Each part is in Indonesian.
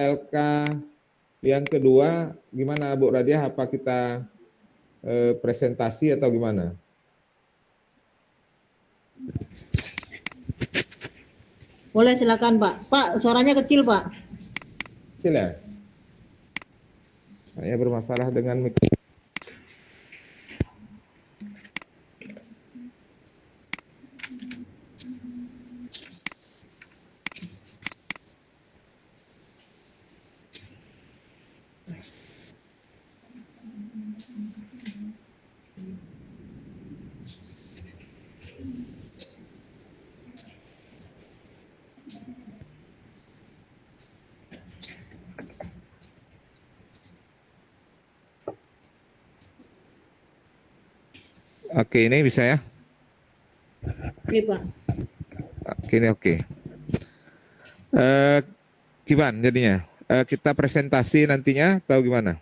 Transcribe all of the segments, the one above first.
LK yang kedua gimana Bu Radia? Apa kita presentasi atau gimana? Boleh silakan Pak. Pak, suaranya kecil Pak. Kecil ya? Saya bermasalah dengan mic. Oke, ini bisa ya? Oke Pak. Oke, ini oke. Gimana jadinya? Kita presentasi nantinya atau gimana?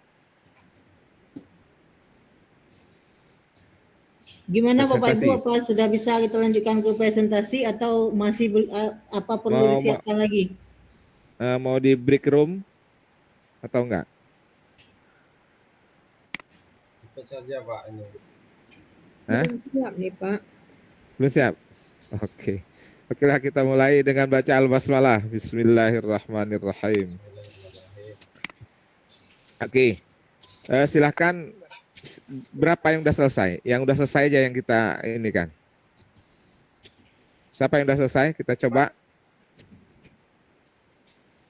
Gimana Bapak Ibu, Presentasi. apa sudah bisa kita lanjutkan ke presentasi atau masih apa perlu Mau disiapkan lagi? mau di break room atau enggak? Ikut saja Pak ini. Hah? Belum siap nih Pak. Belum siap? Oke. Oke lah kita mulai dengan baca Al-Basmalah. Bismillahirrahmanirrahim. Bismillahirrahmanirrahim. Oke. Silahkan berapa yang udah selesai? Yang udah selesai aja yang kita ini kan. Siapa yang udah selesai? Kita coba.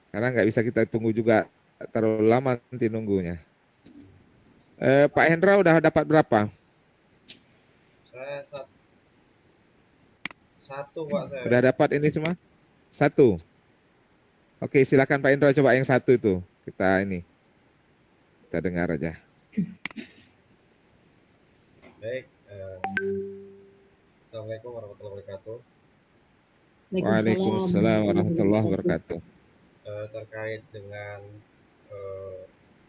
Karena nggak bisa kita tunggu juga terlalu lama nanti nunggunya. Pak Hendra udah dapat berapa? Saya satu Pak saya. Udah dapat ini semua? Satu. Oke, silakan Pak Hendra coba yang satu itu. Kita dengar aja. Baik. Assalamualaikum warahmatullahi wabarakatuh. Waalaikumsalam warahmatullahi wabarakatuh. Terkait dengan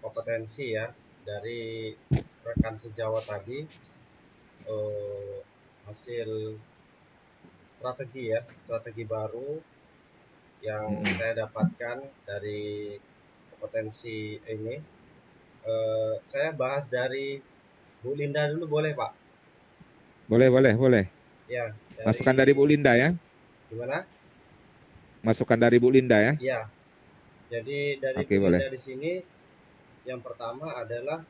kompetensi ya dari rekan sejawat tadi, hasil strategi baru yang saya dapatkan dari kompetensi ini. Saya bahas dari Bu Linda dulu boleh Pak? Boleh. Ya. Masukan dari Bu Linda ya? Gimana? Masukan dari Bu Linda ya? Ya. Jadi dari Oke, Bu Linda boleh. di sini yang pertama adalah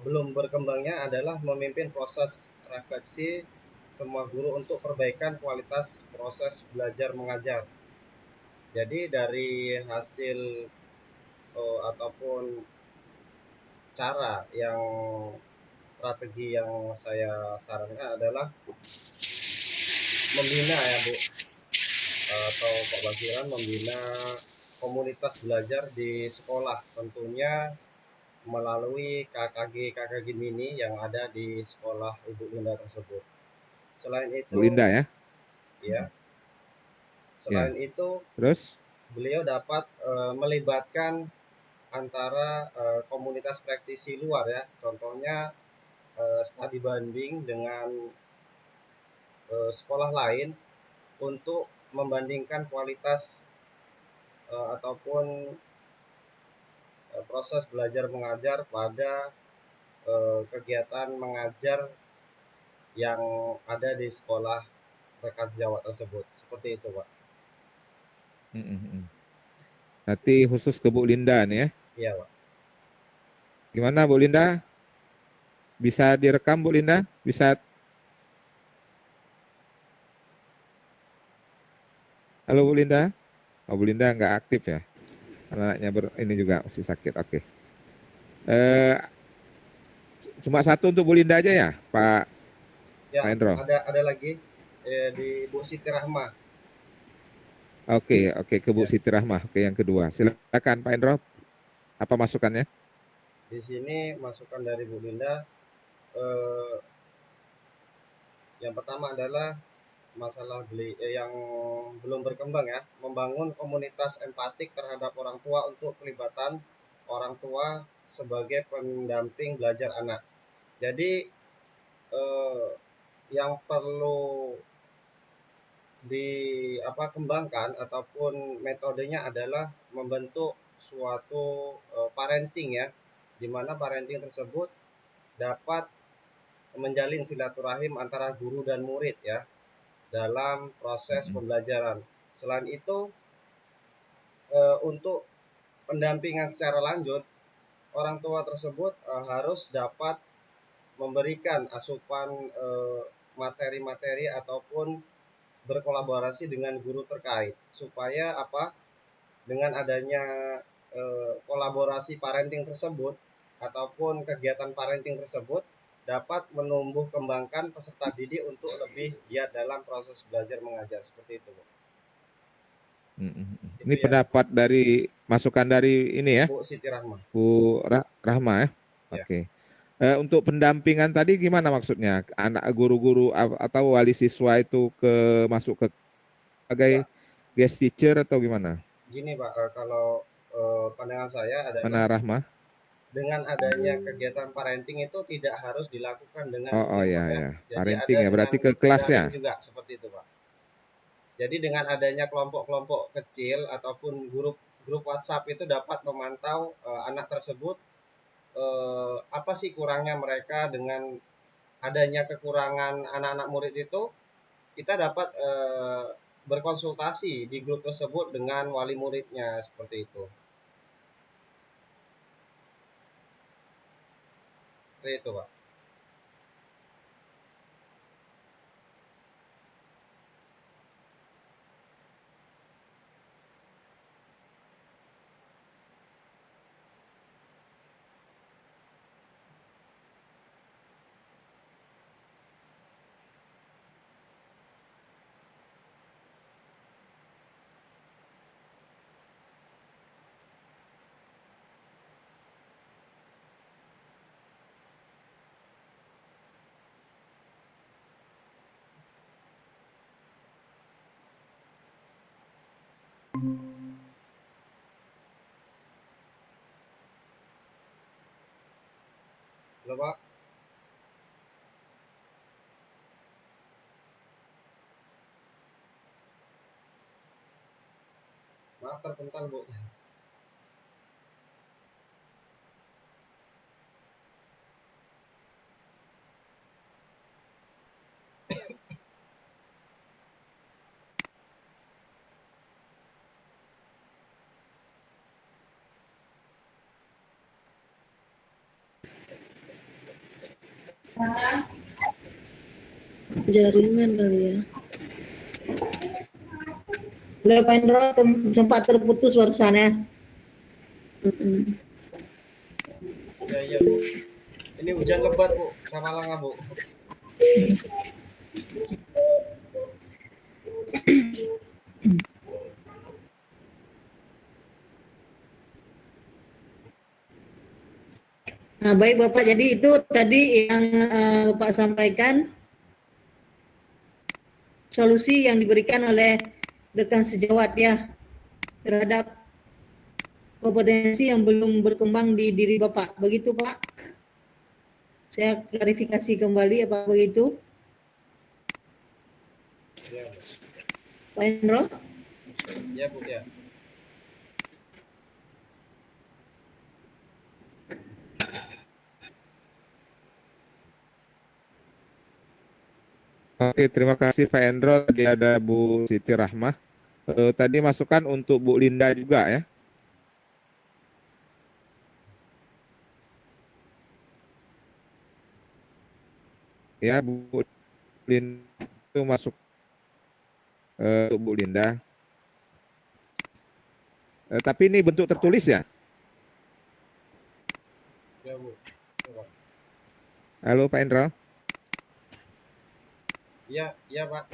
belum berkembangnya adalah memimpin proses refleksi semua guru untuk perbaikan kualitas proses belajar mengajar. Jadi dari hasil ataupun cara yang strategi yang saya sarankan adalah membina ya Bu atau Pak Basiran membina komunitas belajar di sekolah, tentunya melalui KKG mini yang ada di sekolah Ibu Linda tersebut. Selain itu, Bu Linda ya? Ya. Selain itu, terus beliau dapat melibatkan antara komunitas praktisi luar ya, contohnya studi banding dengan sekolah lain untuk membandingkan kualitas ataupun proses belajar mengajar pada kegiatan mengajar yang ada di sekolah rekan sejawat tersebut. Seperti itu Pak. Nanti khusus ke Bu Linda nih ya? Iya Pak. Gimana Bu Linda? Bisa direkam Bu Linda? Bisa? Halo Bu Linda? Oh Bu Linda nggak aktif ya? Anaknya ini juga masih sakit. Oke. Cuma satu untuk Bu Linda aja ya, Pak Hendro? Ada lagi di Bu Siti Rahma. Oke, ke Bu Siti Rahma. Oke, yang kedua. Silakan Pak Hendro. Apa masukannya? Di sini masukan dari Bu Linda yang pertama adalah masalah yang belum berkembang ya, membangun komunitas empatik terhadap orang tua untuk pelibatan orang tua sebagai pendamping belajar anak. Jadi yang perlu kembangkan ataupun metodenya adalah membentuk suatu parenting ya, di mana parenting tersebut dapat menjalin silaturahim antara guru dan murid ya dalam proses Mm-mm. pembelajaran. Selain itu, untuk pendampingan secara lanjut, orang tua tersebut harus dapat memberikan asupan materi-materi ataupun berkolaborasi dengan guru terkait supaya apa, dengan adanya kolaborasi parenting tersebut ataupun kegiatan parenting tersebut dapat menumbuh kembangkan peserta didik untuk lebih giat dalam proses belajar mengajar seperti itu, Bu. Mm-mm. Itu Ini ya, pendapat dari masukan dari ini ya, Bu Siti Rahma. Bu Rahma ya. Ya. Oke. Untuk pendampingan tadi gimana maksudnya? Anak guru-guru atau wali siswa itu masuk ke sebagai Enggak, guest teacher atau gimana? gini Pak, kalau pandangan saya adalah Mana Rahma? dengan adanya kegiatan parenting itu tidak harus dilakukan dengan Oh, oh murid ya Pak ya. ya. Jadi Parenting ada ya. dengan Berarti ke kelas ya. daring juga seperti itu Pak. Jadi dengan adanya kelompok-kelompok kecil ataupun grup WhatsApp itu dapat memantau anak tersebut apa sih kurangnya mereka. Dengan adanya kekurangan anak-anak murid itu kita dapat berkonsultasi di grup tersebut dengan wali muridnya seperti itu. Seperti itu Pak. Halo Pak. Maaf terpental Bu. Jaringan kali ya. Halo Pak Indro, sempat terputus barusan ya. Ya iya Bu. Ini hujan lebat Bu, sama langa Bu. Nah, baik Bapak, jadi itu tadi yang Bapak sampaikan solusi yang diberikan oleh rekan sejawat ya terhadap kompetensi yang belum berkembang di diri Bapak. Begitu Pak? Saya klarifikasi kembali apa begitu? Ya Bu. Pak Indro? Ya Bu ya. Oke, terima kasih Pak Endro. Tadi ada Bu Siti Rahmah. Tadi masukan untuk Bu Linda juga ya. Ya, Bu Linda itu masuk untuk Bu Linda. Tapi ini bentuk tertulis ya. Ya Bu. Ya, Pak. Halo Pak Endro. Iya, iya Pak.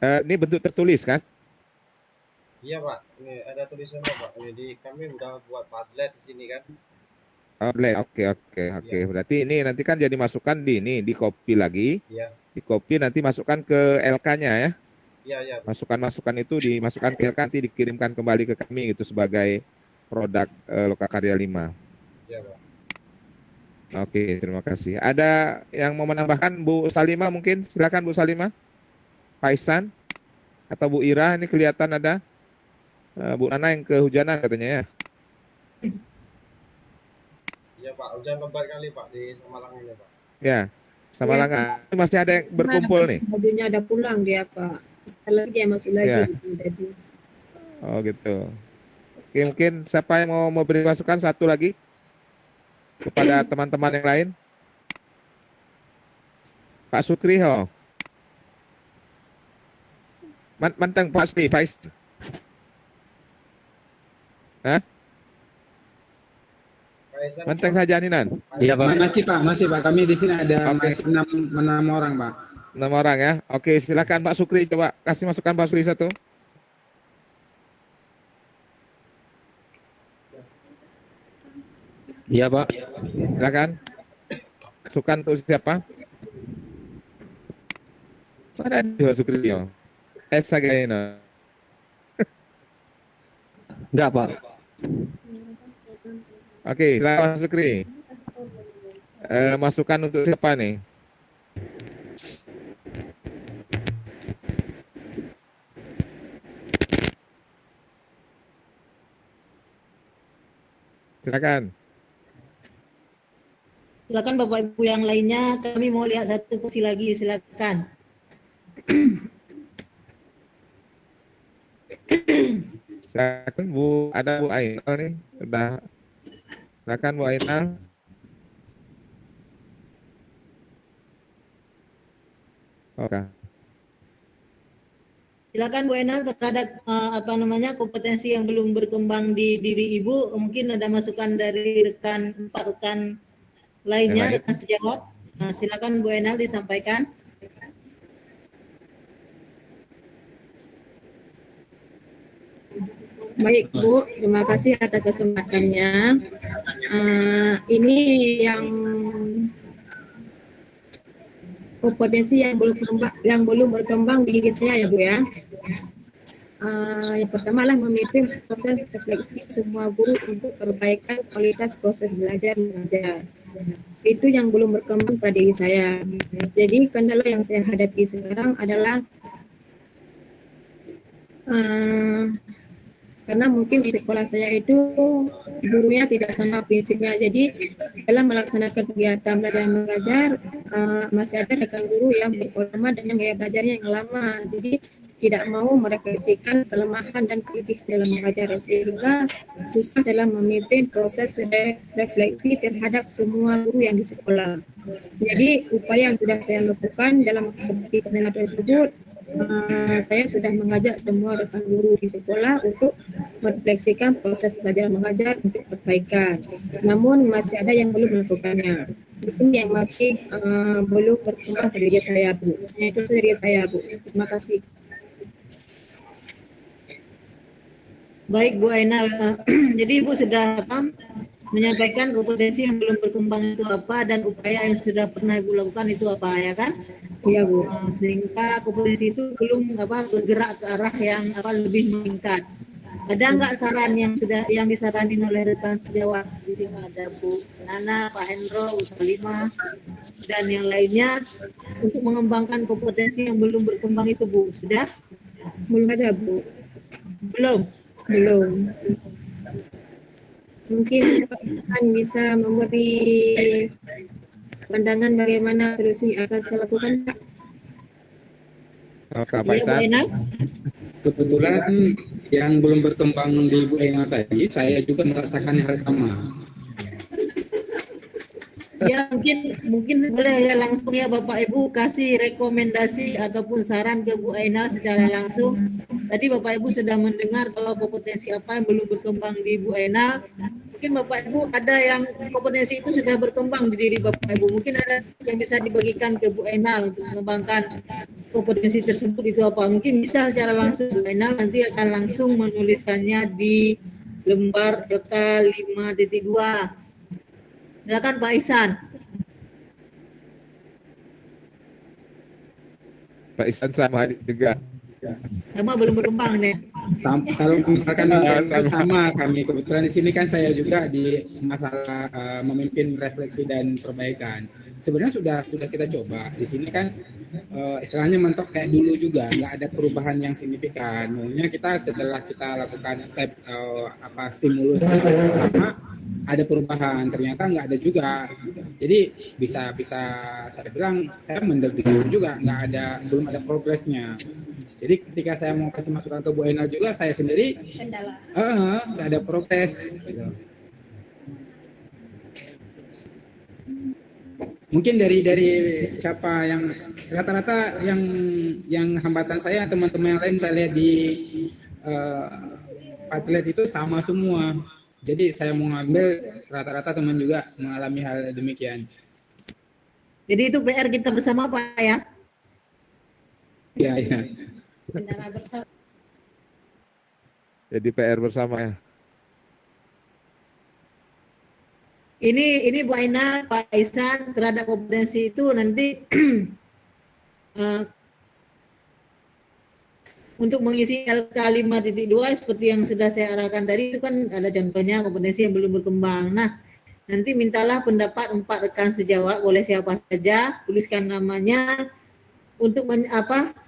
Ini bentuk tertulis kan? Iya Pak. Ini ada tulisannya Pak. Ini di kami udah buat Padlet di sini kan. Oh, oke, oke, oke. Iya, Berarti ini nanti kan jadi masukan di copy lagi. iya, Di copy nanti masukkan ke LK-nya ya. iya, iya, Bu. Masukan-masukan itu dimasukkan ke LK nanti dikirimkan kembali ke kami itu sebagai produk Lokakarya 5. Iya Pak. Oke, terima kasih. Ada yang mau menambahkan Bu Salima mungkin? Silakan Bu Salima. Pak Ihsan atau Bu Ira, ini kelihatan ada Bu Nana yang kehujanan katanya ya. Iya Pak, hujan lebat kali Pak di Samalang ini Pak. Ya, sama Ya, Langga. Masih ada yang berkumpul nih. mobilnya ada pulang dia Pak. Bentar lagi dia masuk lagi. Ya. Jadi. Oh gitu. Oke, mungkin siapa yang mau beri masukan satu lagi kepada teman-teman yang lain? Pak Sukri, oh. Manteng Pak Sukri, Pak Ihsan. Hah? Pak Ihsan, Manteng saja Ninan. Iya Pak. Masih Pak. Kami di sini ada Oke. masih enam orang Pak. 6 orang ya. Oke, silakan Pak Sukri, coba kasih masukan Pak Sukri satu. Iya Pak. Silakan. Masukan untuk siapa? Mana dia Pak Sukri? Esa Gaino. Enggak Pak. Oke, silakan Pak Sukri. Masukan untuk siapa nih? Silakan. Silakan Bapak Ibu yang lainnya, kami mau lihat satu kursi lagi, silakan. Silakan Bu, ada Bu Ainal nih, sudah. Silakan Bu Ainal. Oke. Silakan Bu Enal terhadap kompetensi yang belum berkembang di diri Ibu, mungkin ada masukan dari empat rekan lainnya, Yang lain. rekan sejawat. Silakan Bu Enal disampaikan. Baik Bu, terima kasih atas kesempatannya. Ini kompetensi yang belum berkembang di diri saya ya Bu ya. Yang pertama adalah memimpin proses refleksi semua guru untuk perbaikan kualitas proses belajar mengajar. Itu yang belum berkembang pada diri saya. Jadi kendala yang saya hadapi sekarang adalah karena mungkin di sekolah saya itu gurunya tidak sama prinsipnya. Jadi dalam melaksanakan kegiatan belajar mengajar masih ada rekan guru yang berpengalaman dengan gaya belajarnya yang lama. Jadi tidak mau merefleksikan kelemahan dan kelebihan dalam mengajar, sehingga susah dalam memimpin proses refleksi terhadap semua guru yang di sekolah. Jadi upaya yang sudah saya lakukan dalam menghadapi kendala tersebut, saya sudah mengajak semua rekan guru di sekolah untuk merefleksikan proses belajar mengajar untuk perbaikan. Namun masih ada yang belum melakukannya. Di sini yang masih belum berkembang pada diri saya, Bu. Itu dari saya, Bu. Terima kasih. Baik Bu Ainal, jadi Ibu sudah menyampaikan kompetensi yang belum berkembang itu apa dan upaya yang sudah pernah Ibu lakukan itu apa, ya kan? Iya Bu. Sehingga kompetensi itu belum bergerak ke arah yang lebih meningkat. Ada nggak saran yang disaranin oleh rekan sejawat? Jadi ada Bu Nana, Pak Hendro, Bu Salimah, dan yang lainnya untuk mengembangkan kompetensi yang belum berkembang itu Bu, sudah? Belum ada Bu. Belum. Mungkin Pak Isan bisa memberi pandangan bagaimana solusi yang akan saya lakukan, Pak. Oke, Pak Ya, Bu Ihsan. Ainal. Kebetulan yang belum berkembang di Bu Ena tadi, saya juga merasakan hal sama. Ya mungkin boleh ya langsung ya Bapak Ibu kasih rekomendasi ataupun saran ke Bu Ainal secara langsung. Tadi Bapak Ibu sudah mendengar kalau kompetensi apa yang belum berkembang di Bu Ainal. Mungkin Bapak Ibu ada yang kompetensi itu sudah berkembang di diri Bapak Ibu. Mungkin ada yang bisa dibagikan ke Bu Ainal untuk mengembangkan kompetensi tersebut itu apa. Mungkin bisa secara langsung Bu Ainal nanti akan langsung menuliskannya di lembar LK 5.2. Silakan Pak Ihsan. Pak Ihsan sama juga. Sama belum berkembang nih. Kalau misalkan sama kami, kebetulan di sini kan saya juga di masalah memimpin refleksi dan perbaikan. Sebenarnya sudah kita coba. Di sini kan istilahnya mentok kayak dulu juga, nggak ada perubahan yang signifikan. Maunya kita setelah kita lakukan step stimulus pertama ada perubahan, ternyata nggak ada juga. Jadi bisa bisa saya bilang saya mendegur juga belum ada progresnya. Jadi ketika saya mau kasih masukan ke Bu Enal juga saya sendiri nggak ada progres. Gitu. Mungkin dari siapa yang rata-rata yang hambatan saya, teman-teman yang lain saya lihat di atlet itu sama semua. Jadi saya mau ngambil rata-rata teman juga mengalami hal demikian. Jadi itu PR kita bersama Pak ya. Iya. Jadi PR bersama ya. Ini Bu Ainal, Pak Isan, terhadap kompetensi itu nanti untuk mengisi LK 5.2 seperti yang sudah saya arahkan tadi itu kan ada contohnya kompetensi yang belum berkembang. Nah, nanti mintalah pendapat 4 rekan sejawat, boleh siapa saja, tuliskan namanya untuk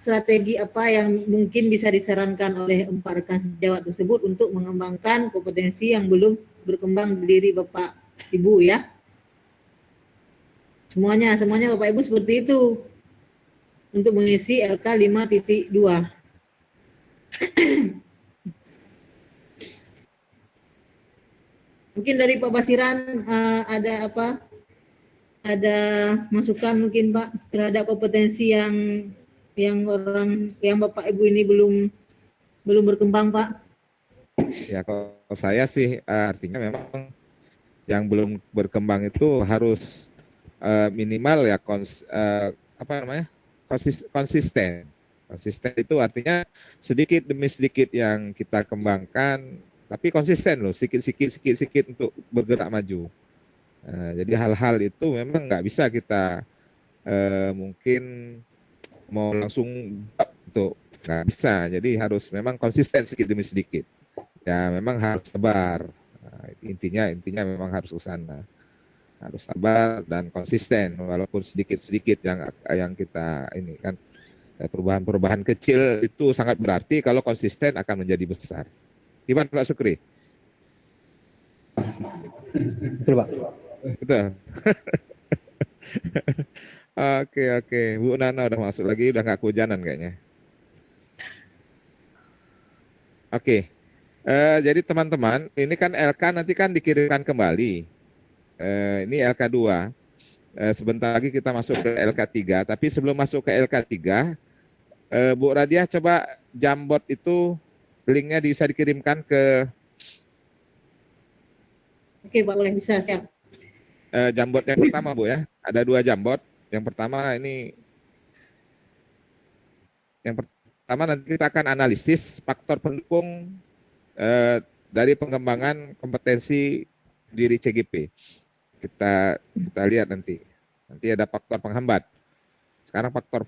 strategi apa yang mungkin bisa disarankan oleh 4 rekan sejawat tersebut untuk mengembangkan kompetensi yang belum berkembang di diri Bapak Ibu ya. Semuanya Bapak Ibu seperti itu untuk mengisi LK 5.2. Mungkin dari Pak Basiran ada apa? Ada masukan mungkin Pak terhadap kompetensi yang Bapak Ibu ini belum berkembang Pak? Ya kalau saya sih artinya memang yang belum berkembang itu harus minimal ya konsisten. Konsisten itu artinya sedikit demi sedikit yang kita kembangkan, tapi konsisten loh, sedikit untuk bergerak maju. Jadi hal-hal itu memang nggak bisa kita mungkin mau langsung untuk nggak bisa. Jadi harus memang konsisten sedikit demi sedikit. Ya memang harus sabar. Intinya memang harus ke sana, harus sabar dan konsisten walaupun sedikit yang kita ini kan perubahan kecil itu sangat berarti kalau konsisten akan menjadi besar. Gimana Pak Sukri? Betul Pak. Betul. Oke. Bu Nana udah masuk lagi, udah nggak kehujanan kayaknya. Oke. Jadi teman-teman, ini kan LK nanti kan dikirimkan kembali. Ini LK 2. Sebentar lagi kita masuk ke LK 3. Tapi sebelum masuk ke LK 3, Bu Radiah coba Jamboard itu linknya bisa dikirimkan ke... Oke Pak, boleh bisa siap. Jamboard yang pertama Bu ya. Ada 2 Jamboard. Yang pertama nanti kita akan analisis faktor pendukung dari pengembangan kompetensi diri CGP. Kita lihat nanti ada faktor penghambat. Sekarang faktor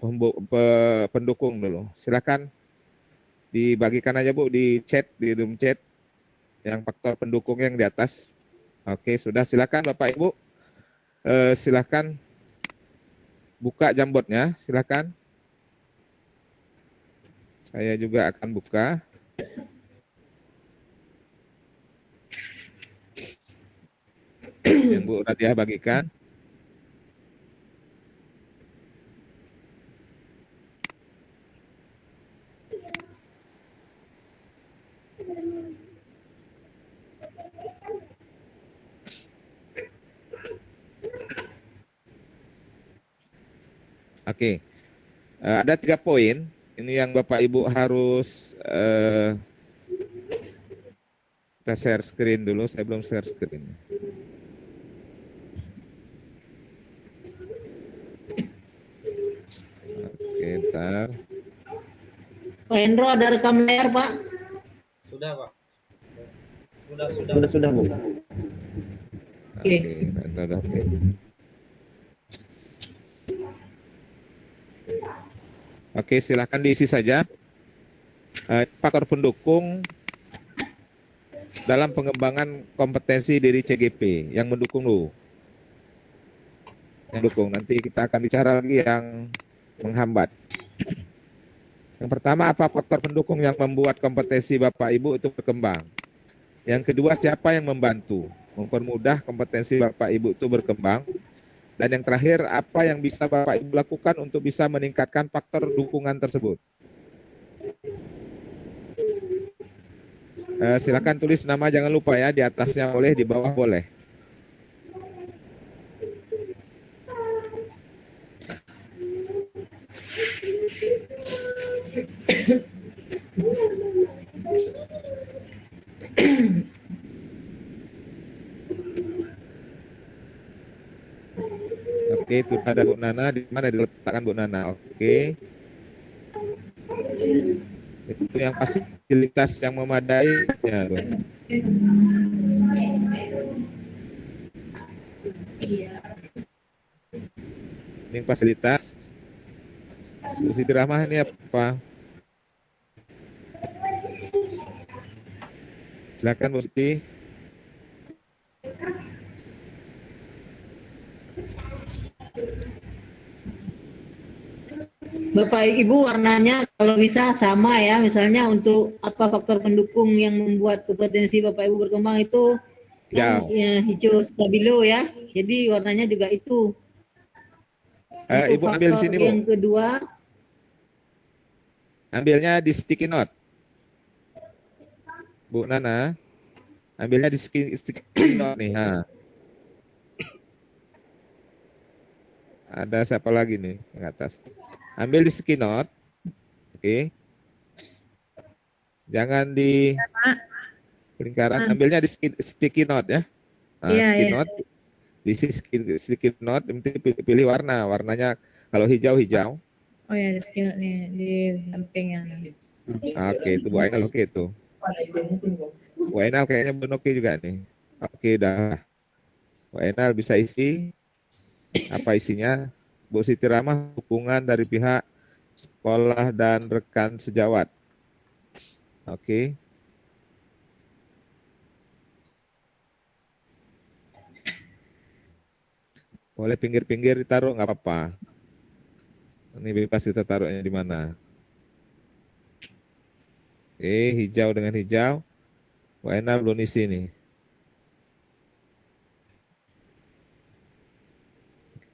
pendukung dulu. Silakan dibagikan aja Bu di room chat yang faktor pendukung yang di atas. Oke, sudah, silakan Bapak Ibu. Silakan buka Jamboardnya, silakan. Saya juga akan buka. Yang Bu Radiah bagikan. Oke. Ada 3 poin. Ini yang Bapak Ibu harus kita share screen dulu. Saya belum share screen. Oke, ntar. Pak Hendro ada rekam layar Pak? Sudah Pak. Sudah Bu. Oke, bentar. Oke. Oke, silakan diisi saja. Faktor pendukung dalam pengembangan kompetensi diri CGP yang mendukung dulu. Yang dukung. Nanti kita akan bicara lagi yang menghambat. Yang pertama, apa faktor pendukung yang membuat kompetensi Bapak Ibu itu berkembang? Yang kedua, siapa yang membantu mempermudah kompetensi Bapak Ibu itu berkembang? Dan yang terakhir, apa yang bisa Bapak Ibu lakukan untuk bisa meningkatkan faktor dukungan tersebut? Silakan tulis nama, jangan lupa ya, di atasnya boleh, di bawah boleh. Oke, itu ada Bu Nana. Di mana diletakkan Bu Nana? Oke. Itu yang fasilitas yang memadai. Ya, tuh. Ini fasilitas. Bu Siti Rahmah ini apa? Silakan Bu Siti. Bapak Ibu warnanya kalau bisa sama ya, misalnya untuk apa faktor pendukung yang membuat kompetensi Bapak Ibu berkembang itu yang ya, hijau stabilo ya. Jadi warnanya juga itu. Untuk Ibu ambil di sini, Bu. yang kedua, ambilnya di sticky note. Bu Nana, ambilnya di sticky note nih. Ha. Ada siapa lagi nih yang atas? Ambil di sticky note. Oke. Jangan di lingkaran, ambilnya di sticky note ya. Nah, sticky note. Di sticky note, pilih warna. Warnanya kalau hijau. Oh ya, di sini nih di sampingnya. Oke, itu Bu Ainal, oke itu. Bu Ainal kayaknya belum oke juga nih. Oke, dah. Bu Ainal bisa isi. Apa isinya? Bu Siti Rahmah, dukungan dari pihak sekolah dan rekan sejawat. Oke. Boleh pinggir-pinggir ditaruh, nggak apa-apa. Ini bebas kita taruhnya di mana. Oke, hijau dengan hijau. Bu Ainal belum isi nih.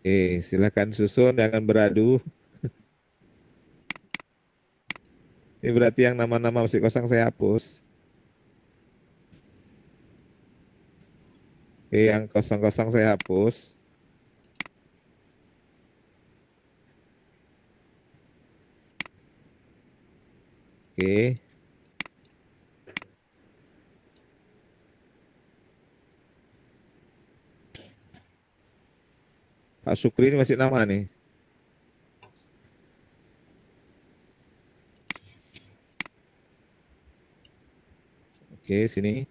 Oke, silakan susun, jangan beradu. Ini berarti yang nama-nama masih kosong saya hapus. Oke, yang kosong-kosong saya hapus. Oke. Pak Sukri ini masih nama nih. Oke, sini.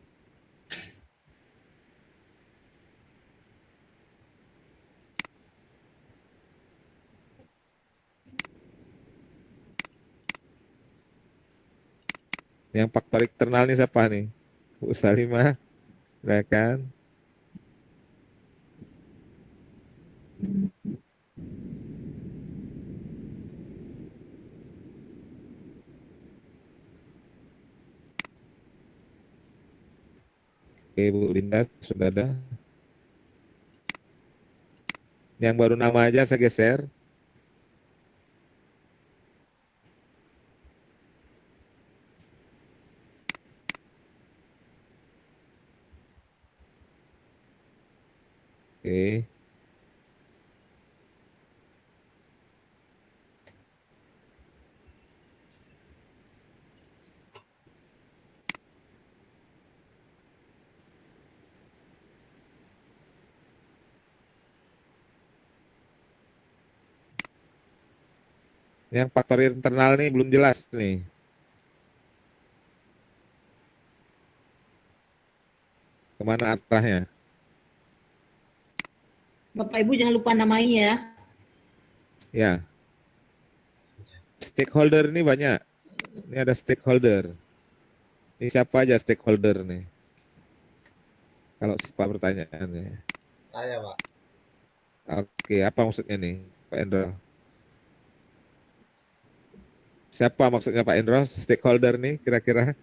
Yang faktor eksternal ini siapa nih? Bu Salimah, silakan. Oke, Bu Linda sudah ada. Yang baru nama aja saya geser. Oke. Yang faktor internal nih belum jelas nih. Kemana arahnya? Bapak Ibu jangan lupa namanya ya. Ya. Stakeholder ini banyak. Ini ada stakeholder. Ini siapa aja stakeholder nih? Kalau Pak pertanyaannya. Saya, Pak. Oke, apa maksudnya nih, Pak Endro? Siapa maksudnya Pak Indro? Stakeholder nih kira-kira?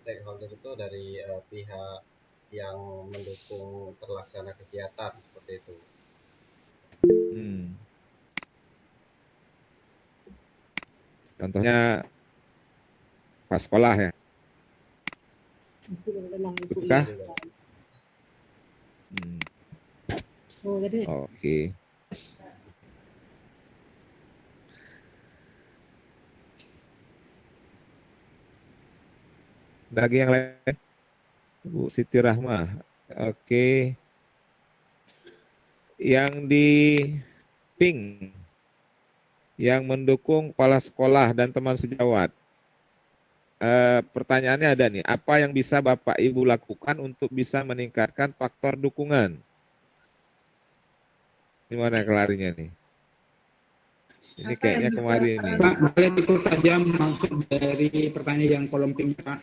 Stakeholder itu dari pihak yang mendukung terlaksana kegiatan seperti itu. Hmm. Contohnya pas sekolah ya. Betul. Oh, jadi Oke. Ada lagi yang lain? Bu Siti Rahmah. Oke. Yang di pink, yang mendukung kepala sekolah dan teman sejawat. Pertanyaannya ada nih, apa yang bisa Bapak Ibu lakukan untuk bisa meningkatkan faktor dukungan? Gimana kelarinya nih? Ini kayaknya kemarin nih. Pak, boleh dipertajam maksud dari pertanyaan yang kolom pink, Pak?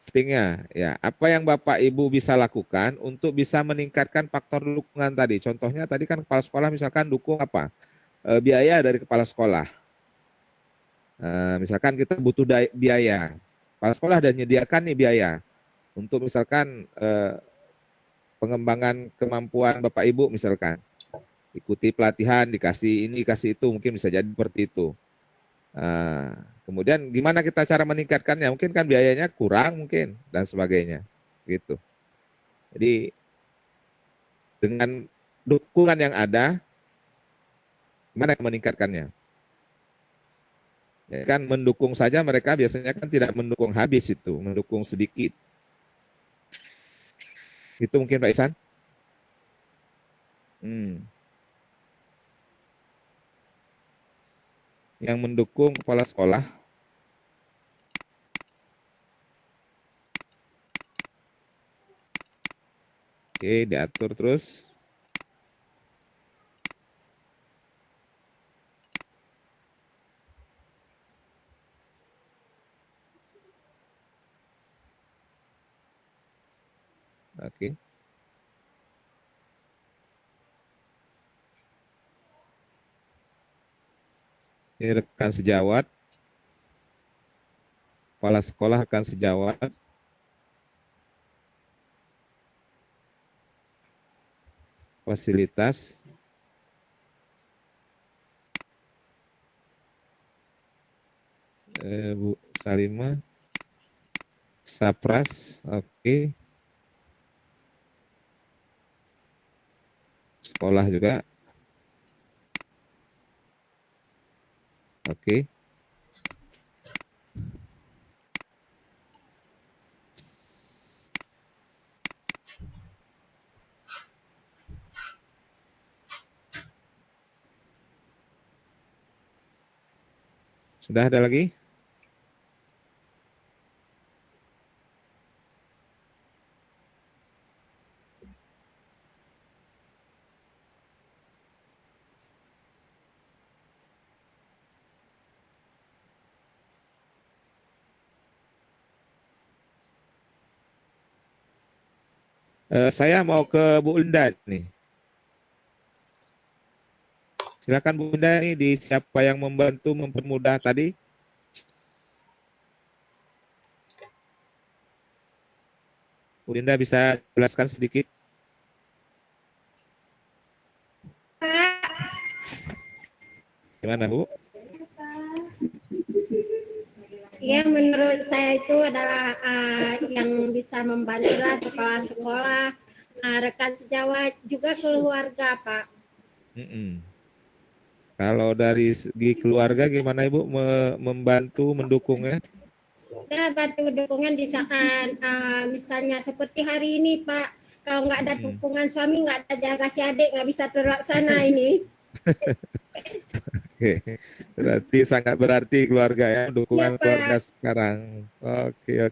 Pinknya, ya. Apa yang Bapak Ibu bisa lakukan untuk bisa meningkatkan faktor dukungan tadi? Contohnya tadi kan kepala sekolah misalkan dukung apa? Biaya dari kepala sekolah. Misalkan kita butuh biaya, kepala sekolah dan menyediakan nih biaya untuk misalkan pengembangan kemampuan Bapak Ibu misalkan ikuti pelatihan, dikasih ini, kasih itu, mungkin bisa jadi seperti itu. Kemudian gimana kita cara meningkatkannya? Mungkin kan biayanya kurang mungkin dan sebagainya, gitu. Jadi dengan dukungan yang ada, gimana meningkatkannya? Ya kan mendukung saja mereka biasanya kan tidak mendukung habis itu, mendukung sedikit. Itu mungkin Pak Isan. Yang mendukung kepala sekolah. Oke, diatur terus. Oke. Ini rekan sejawat. Kepala sekolah rekan sejawat. Fasilitas. Bu Salimah. Sapras, oke. Sekolah juga. Oke. Sudah ada lagi? Saya mau ke Bu Linda nih. Silakan Bu Linda nih, di siapa yang membantu mempermudah tadi? Bu Linda bisa jelaskan sedikit? Gimana Bu? Ya, menurut saya itu adalah yang bisa membantu kepala sekolah, rekan sejawat, juga keluarga, Pak. Kalau dari segi keluarga gimana Ibu membantu, mendukungnya? Ya, bantu dukungan di saat misalnya seperti hari ini, Pak. Kalau nggak ada dukungan suami, nggak ada jaga si adik, nggak bisa terlaksana ini. Oke, berarti sangat berarti keluarga ya, dukungan Ya, Pak. keluarga sekarang. Oke, ya.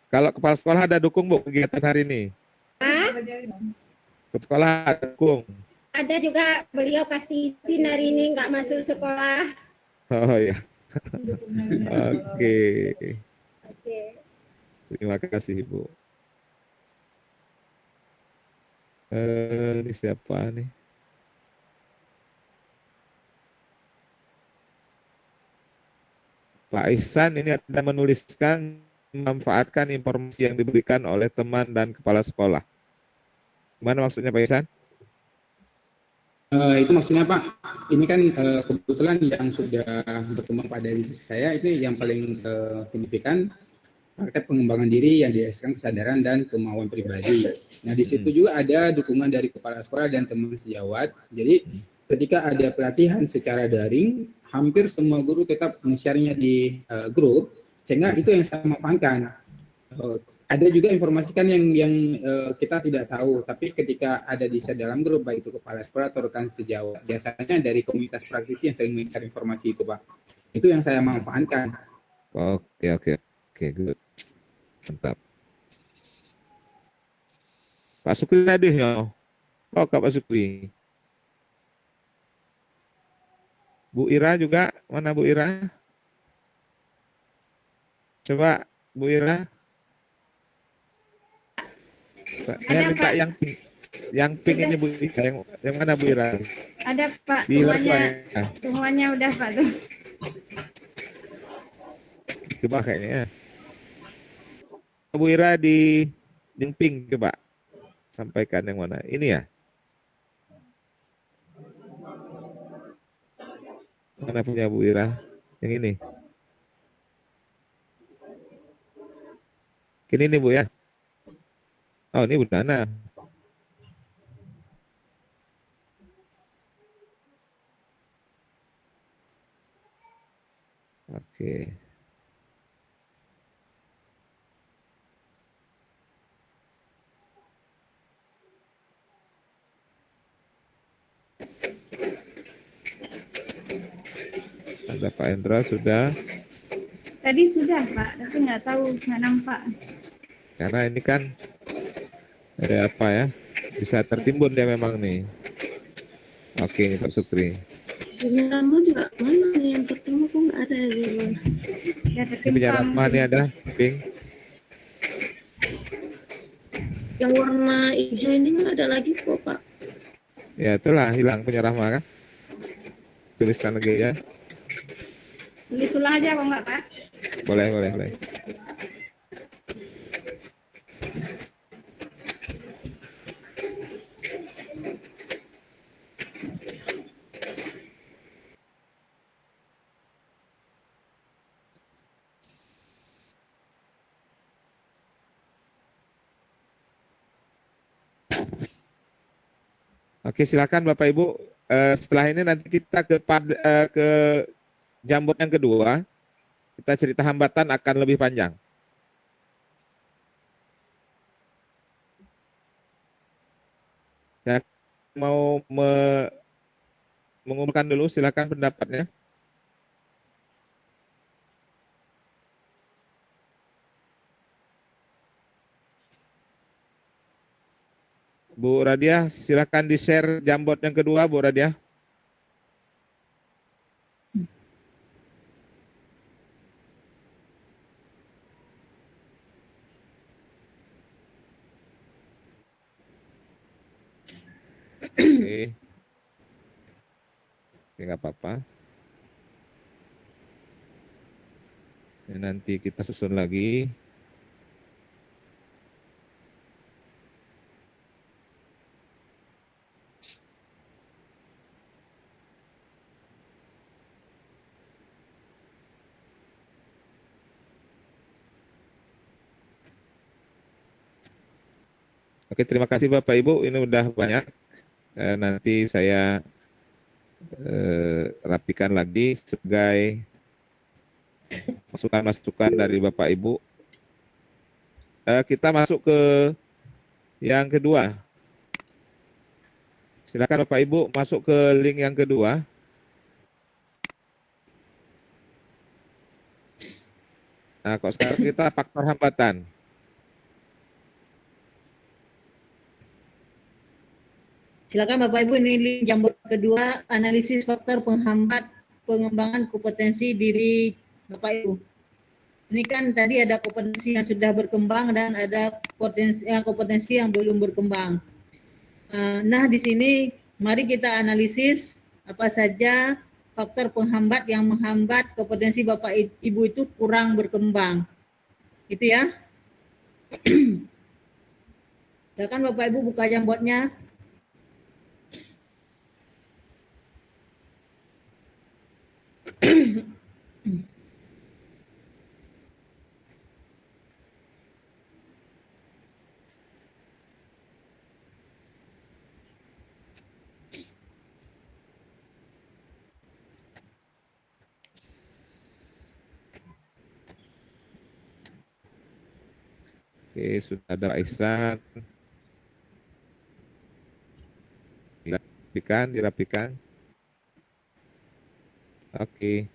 Kalau kepala sekolah ada dukung Bu kegiatan hari ini? Kepala sekolah ada dukung? Ada juga, beliau kasih izin hari ini nggak masuk sekolah. Oh ya. Oke. Oke. Terima kasih Ibu. Ini siapa nih? Pak Ihsan ini ada menuliskan memanfaatkan informasi yang diberikan oleh teman dan kepala sekolah. Gimana maksudnya Pak Ihsan? Itu maksudnya Pak, ini kan kebetulan yang sudah berkembang pada diri saya itu yang paling signifikan praktek pengembangan diri yang didasarkan kesadaran dan kemauan pribadi. Nah, di situ juga ada dukungan dari kepala sekolah dan teman sejawat. Jadi, ketika ada pelatihan secara daring, hampir semua guru tetap nge-share-nya di grup, sehingga itu yang saya manfaatkan. Ada juga informasikan yang kita tidak tahu, tapi ketika ada di dalam grup, baik itu kepala sekolah atau rekan sejawat, biasanya dari komunitas praktisi yang sering men-share informasi itu, Pak. Itu yang saya manfaatkan. Oke, good. Mantap. Pak Sukri hadir ya. Oh, Pak Sukri. Bu Ira juga, mana Bu Ira? Coba Bu Ira. Saya minta yang pink ini Bu Ira. Yang mana Bu Ira? Ada Pak, semuanya udah Pak tuh. Coba kayaknya. Bu Ira di yang pink coba. Sampaikan yang mana? Ini ya? Mana punya Bu Ira? Yang ini. Ini nih Bu ya. Oh, ini Bu Nana. Oke. Ada Pak Endra sudah. Tadi sudah Pak, tapi nggak tahu, nggak nampak. Karena ini kan ada apa ya? Bisa tertimbun dia memang nih. Oke, Pak Sukri. Penyeramah juga mana nih yang pertama kok nggak ada ya Bang? Ini punya Rahma nih ada pink. Yang warna hijau ini nggak ada lagi kok Pak. Ya itulah hilang punya Rahma kan. Tuliskan lagi ya. Tulis ulang aja kok nggak Pak? Boleh. Oke, silakan Bapak Ibu. Setelah ini nanti kita ke Jambon yang kedua. Kita cerita hambatan akan lebih panjang. Saya mau mengumumkan dulu, silakan pendapatnya. Bu Radia, silakan di-share Jambon yang kedua, Bu Radia. Oke, nggak apa-apa. Ya, nanti kita susun lagi. Oke, terima kasih Bapak Ibu. Ini udah banyak. Nanti saya rapikan lagi sebagai masukan-masukan dari Bapak Ibu. Kita masuk ke yang kedua. Silakan Bapak Ibu masuk ke link yang kedua. Nah, kok sekarang kita faktor hambatan. Silakan Bapak Ibu, ini link Jambon kedua, analisis faktor penghambat pengembangan kompetensi diri Bapak Ibu. Ini kan tadi ada kompetensi yang sudah berkembang dan ada kompetensi yang belum berkembang. Nah, di sini mari kita analisis apa saja faktor penghambat yang menghambat kompetensi Bapak Ibu itu kurang berkembang. Itu ya. Silakan Bapak Ibu buka Jamboardnya. Oke, sudah ada Pak Ihsan. Dirapikan. Oke.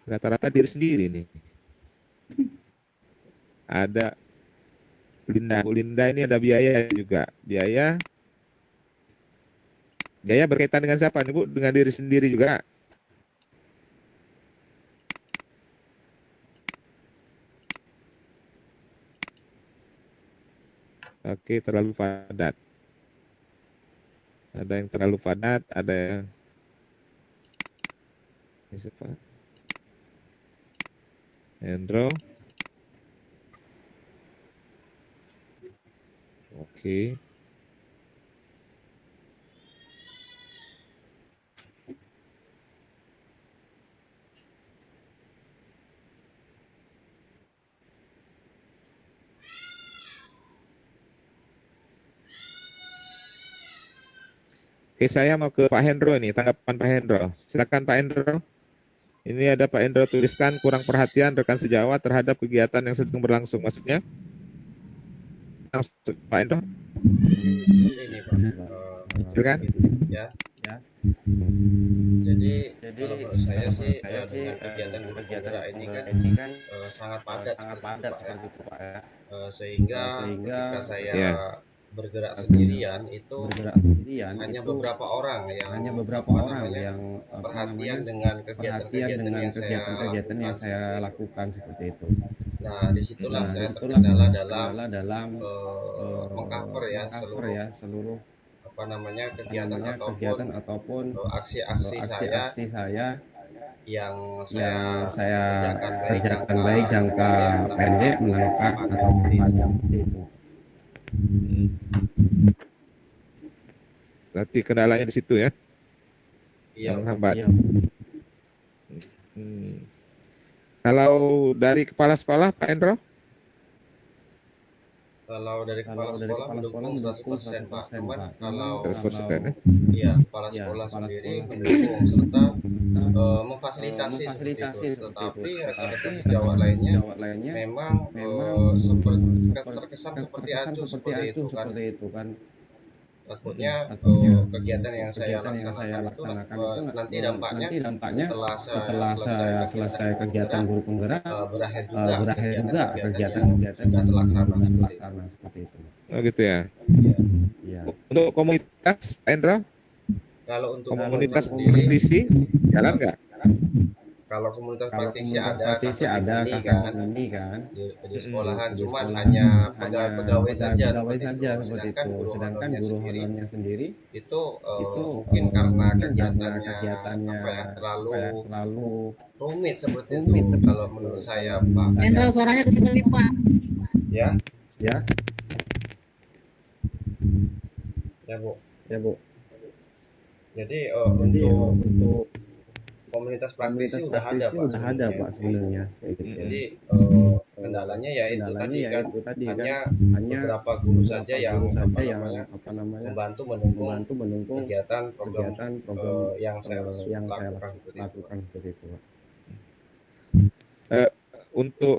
Rata-rata diri sendiri nih. Ada Bu Linda ini ada biaya juga. Biaya berkaitan dengan siapa nih Bu? Dengan diri sendiri juga. Oke, terlalu padat. Ada yang terlalu padat, ada yang ini siapa? Hendro. Oke. Oke, saya mau ke Pak Hendro nih, tanggapan Pak Hendro. Silakan Pak Hendro. Ini ada Pak Hendro tuliskan kurang perhatian rekan sejawat terhadap kegiatan yang sedang berlangsung. Maksudnya? Pak Hendro? Ini Pak, Silakan. ya. Jadi kalau menurut saya sih dengan kegiatan penggerak ini kan sangat padat seperti itu Pak ya. Sehingga ketika saya bergerak sendirian itu hanya beberapa orang yang perhatian dengan kegiatan-kegiatan yang saya lakukan seperti itu. Nah, disitulah saya terkendala dalam mengcover ya seluruh kegiatan ataupun aksi-aksi saya yang saya kerjakan baik jangka pendek, menengah atau panjang seperti itu. Berarti kendalanya di situ ya? Iya. Menghambat. Kalau dari kepala sekolah Pak Hendro? Kalau dari kepala sekolah mendukung 100% Pak. Cuman kalau 100% iya, kepala sekolah sendiri mendukung serta memfasilitasi seperti itu. Tetapi rekan-rekan sejawat lainnya memang terkesan seperti acuh seperti itu kan. Takutnya kegiatan yang saya laksanakan itu nanti dampaknya setelah saya selesai kegiatan guru penggerak berakhir juga kegiatan tidak terlaksana seperti itu. Oh gitu ya. Iya. Untuk komunitas Pak Hendro? Kalau untuk Komunitas kompetisi jalan nggak? kalau komunitas Kalau praktik sih komunitas ada praktik sih kakak ada ini kakak kan ini kan di sekolahan, di cuman sekolahan hanya hanya pegawai saja pegawai seperti saja itu. seperti Sedangkan itu. guru Sedangkan honornya guru sendiri honornya sendiri itu itu mungkin karena mungkin karena kegiatannya kegiatannya apa ya apa ya terlalu terlalu rumit seperti itu rumit seperti kalau itu. menurut saya Kalau Pak. menurut Hendra, saya suaranya kecil Pak. Ya, ya ya Bu. ya Bu. Jadi Jadi untuk komunitas praktis komunitas sih udah praktis ada sih Pak udah ada sebenarnya. Pak sebenarnya kayak gitu. Jadi kendalanya ya itu Kendalanya tadi ya kan itu tadi kan hanya hanya beberapa guru saja yang guru saja yang apa namanya membantu mendukung membantu mendukung kegiatan program program yang saya yang saya lakukan seperti itu. lakukan seperti itu Pak. Untuk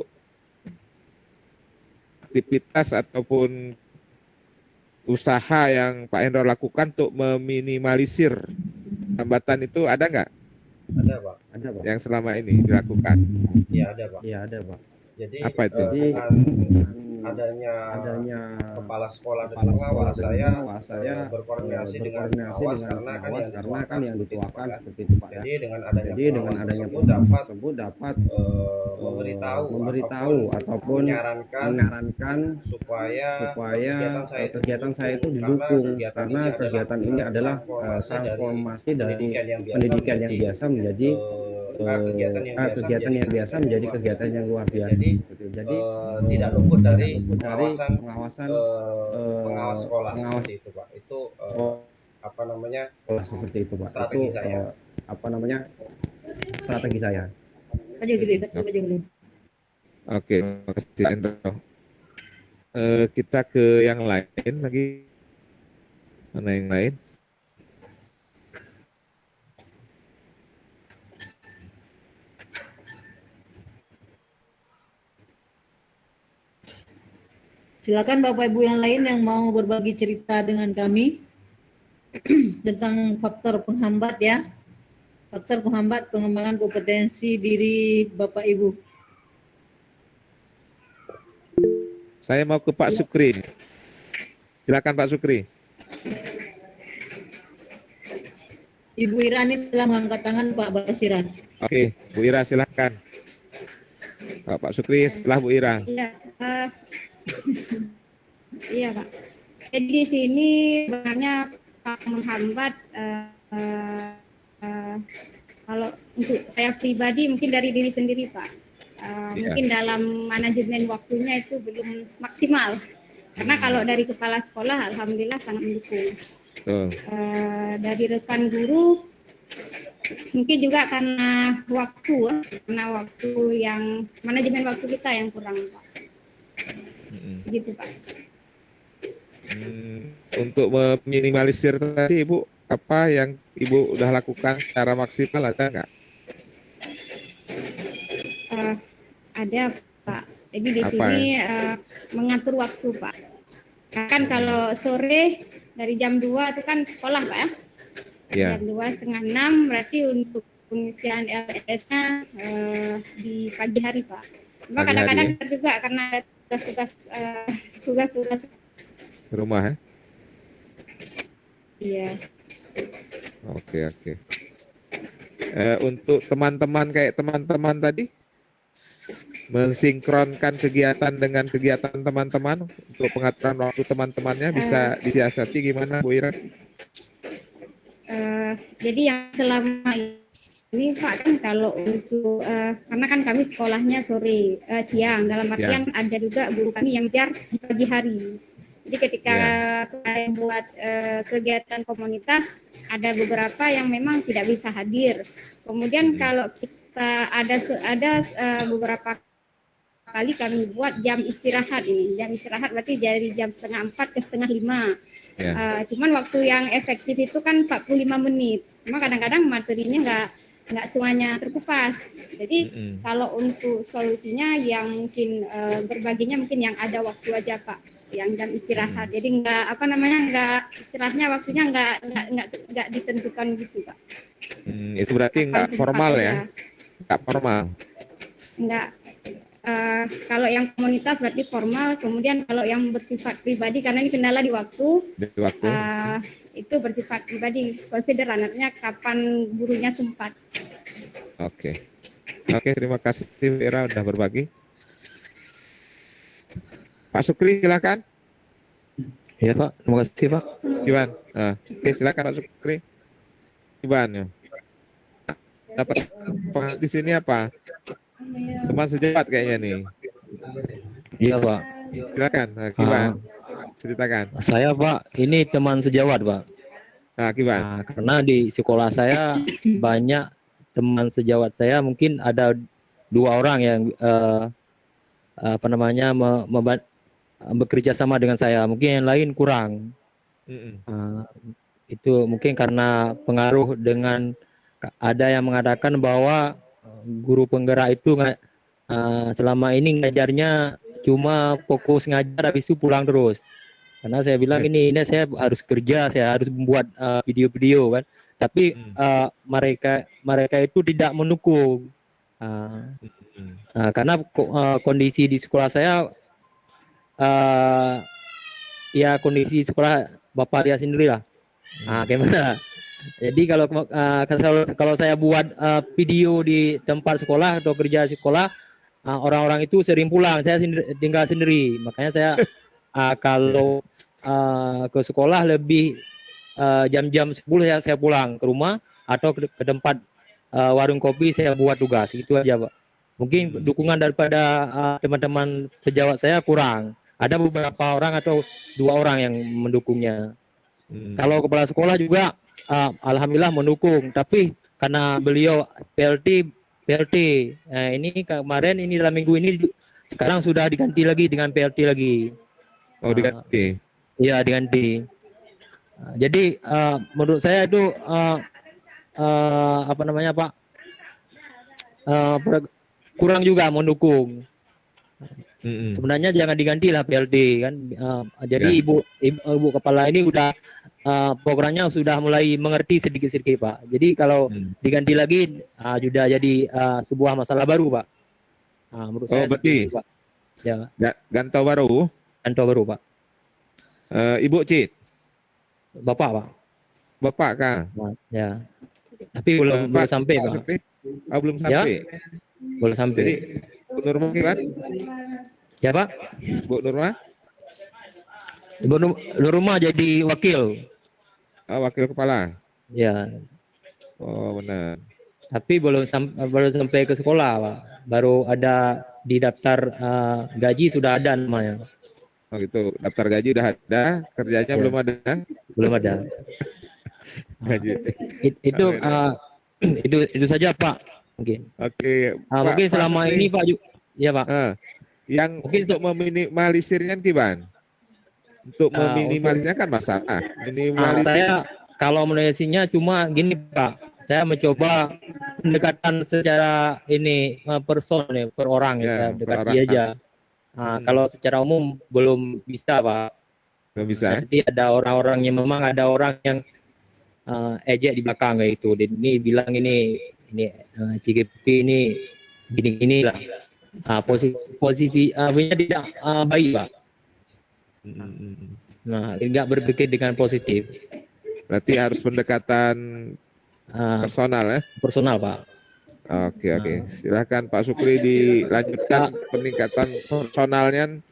aktivitas ataupun usaha yang Pak Hendro lakukan untuk meminimalisir hambatan itu ada nggak Ada Pak, Ada Pak. yang selama ini dilakukan? iya ada Pak. Iya ada Pak. Jadi Apa itu? dengan adanya kepala sekolah dan pengawas saya berkoordinasi dengan pengawas karena kan yang dituakan seperti itu Pak ya. Jadi dengan adanya Jadi dengan pengawas adanya tersebut pengawas dapat tersebut dapat memberitahu ataupun menyarankan supaya kegiatan saya itu didukung karena kegiatan ini adalah transformasi dari pendidikan yang biasa menjadi kegiatan yang biasa menjadi kegiatan yang luar biasa. Jadi tidak luput dari pengawasan pengawas sekolah pengawas seperti itu Pak. Itu apa namanya seperti itu Pak. strategi Itu saya. apa namanya strategi saya. Aja gede, aja gede. Oke, terima kasih Hendro. Kita ke yang lain lagi. Mana yang lain? Silakan Bapak Ibu yang lain yang mau berbagi cerita dengan kami tentang faktor penghambat ya. Faktor penghambat pengembangan kompetensi diri Bapak Ibu. Saya mau ke Pak Sukri. Silakan Pak Sukri. Ibu Irani telah mengangkat tangan Pak Basiran. Oke, Bu Ira silakan. Pak Sukri setelah Bu Ira. Iya, iya Pak. Jadi di sini sebenarnya menghambat kalau untuk saya pribadi mungkin dari diri sendiri Pak. Mungkin dalam manajemen waktunya itu belum maksimal. Karena kalau dari kepala sekolah alhamdulillah sangat mendukung. Dari rekan guru mungkin juga karena waktu yang manajemen waktu kita yang kurang Pak. Gitu Pak. Untuk meminimalisir tadi Ibu, apa yang Ibu udah lakukan secara maksimal ada nggak? Ada Pak. Jadi di sini mengatur waktu Pak. Kan kalau sore dari jam 2 itu kan sekolah Pak ya. Ya. Jam 5:30 berarti untuk pengisian LS-nya di pagi hari Pak. Cuma kadang-kadang juga karena ada tugas-tugas Ke rumah ya? Iya. Oke. Untuk teman-teman kayak teman-teman tadi, mensinkronkan kegiatan dengan kegiatan teman-teman untuk pengaturan waktu teman-temannya bisa disiasati gimana Bu Ira? Jadi yang selama ini Pak kan kalau untuk karena kan kami sekolahnya siang, dalam artian ada juga guru kami yang jar di pagi hari. Jadi ketika kalian buat kegiatan komunitas ada beberapa yang memang tidak bisa hadir. Kemudian kalau kita ada beberapa kali kami buat jam istirahat ini. Jam istirahat berarti dari jam 4:30 ke 4:30. Cuman waktu yang efektif itu kan 45 menit. Cuma kadang-kadang materinya nggak semuanya terkupas. Jadi kalau untuk solusinya yang mungkin berbaginya mungkin yang ada waktu aja Pak, yang jam istirahat. Jadi nggak istirahatnya waktunya nggak ditentukan gitu Pak. Itu berarti nggak formal ya? Nggak formal. Nggak. Kalau yang komunitas berarti formal, kemudian kalau yang bersifat pribadi karena ini kendala di waktu. Itu bersifat pribadi, consider anaknya kapan gurunya sempat. Oke. Oke, terima kasih Vera udah berbagi. Pak Sukri silakan. Ya Pak, terima kasih Pak. Iwan. Oke, silakan Pak Sukri. Iwan ya. Dapat di sini apa? Teman sejawat kayaknya nih. Iya Pak. Silakan, Iwan. Ceritakan. Saya Pak, ini teman sejawat Pak. Iwan. Karena di sekolah saya banyak teman sejawat saya, mungkin ada 2 orang yang bekerja sama dengan saya, mungkin yang lain kurang. Itu mungkin karena pengaruh dengan ada yang mengatakan bahwa guru penggerak itu selama ini ngajarnya cuma fokus ngajar, habis itu pulang terus. Karena saya bilang ini saya harus kerja, saya harus membuat video-video kan. Tapi mereka itu tidak mendukung. Karena kondisi di sekolah saya, ya kondisi sekolah Bapak lihat sendiri lah. Gimana? Jadi kalau saya buat video di tempat sekolah atau kerja sekolah, orang-orang itu sering pulang, saya tinggal sendiri. Makanya saya kalau ke sekolah lebih jam-jam 10 saya pulang ke rumah atau ke tempat warung kopi saya buat tugas. Itu aja Pak. Mungkin dukungan daripada teman-teman sejawat saya kurang. Ada beberapa orang atau 2 orang yang mendukungnya. Kalau kepala sekolah juga alhamdulillah mendukung, tapi karena beliau PLT, ini kemarin ini dalam minggu ini sekarang sudah diganti lagi dengan PLT lagi. Oh, diganti. Iya, diganti. Jadi menurut saya itu Pak, kurang juga mendukung. Sebenarnya jangan diganti lah PLT kan. Jadi ibu kepala ini udah programnya sudah mulai mengerti sedikit-sedikit Pak. Jadi kalau diganti lagi sudah jadi sebuah masalah baru Pak. Menurut saya berarti Pak. Ya. Gantau baru. Gantau baru Pak. Ibu Cid. Bapak Pak. Bapak kah? Ya. Tapi belum sampai Pak. Belum sampai. Ya? Belum sampai. Jadi Bu Nurma kan? Ya Pak. Bu Nurma? Bu Nurma jadi wakil. Wakil kepala. Ya. Oh benar. Tapi belum sampai ke sekolah Pak. Baru ada di daftar gaji sudah ada namanya. Oh gitu. Daftar gaji udah ada, kerjanya belum ada. Belum ada. Gaji. Itu saja Pak. Mungkin. Oke. Mungkin selama ini Pak. Ya Pak. Yang mungkin untuk meminimalisirnya gimana? Untuk meminimalisirnya kan masalah. Saya kalau menulisnya cuma gini Pak. Saya mencoba pendekatan secara ini personal per orang ya, dekati aja. Kalau secara umum belum bisa Pak. Belum bisa. Nanti ada orang-orang yang memang ada orang yang ejek di belakang kayak itu. Ini bilang ini CGP ini gini-gini lah. Posisi punya tidak baik Pak. Nah, tidak berpikir dengan positif. Berarti harus pendekatan personal ya? Personal Pak. Oke. Silakan Pak Sukri dilanjutkan peningkatan personalnya,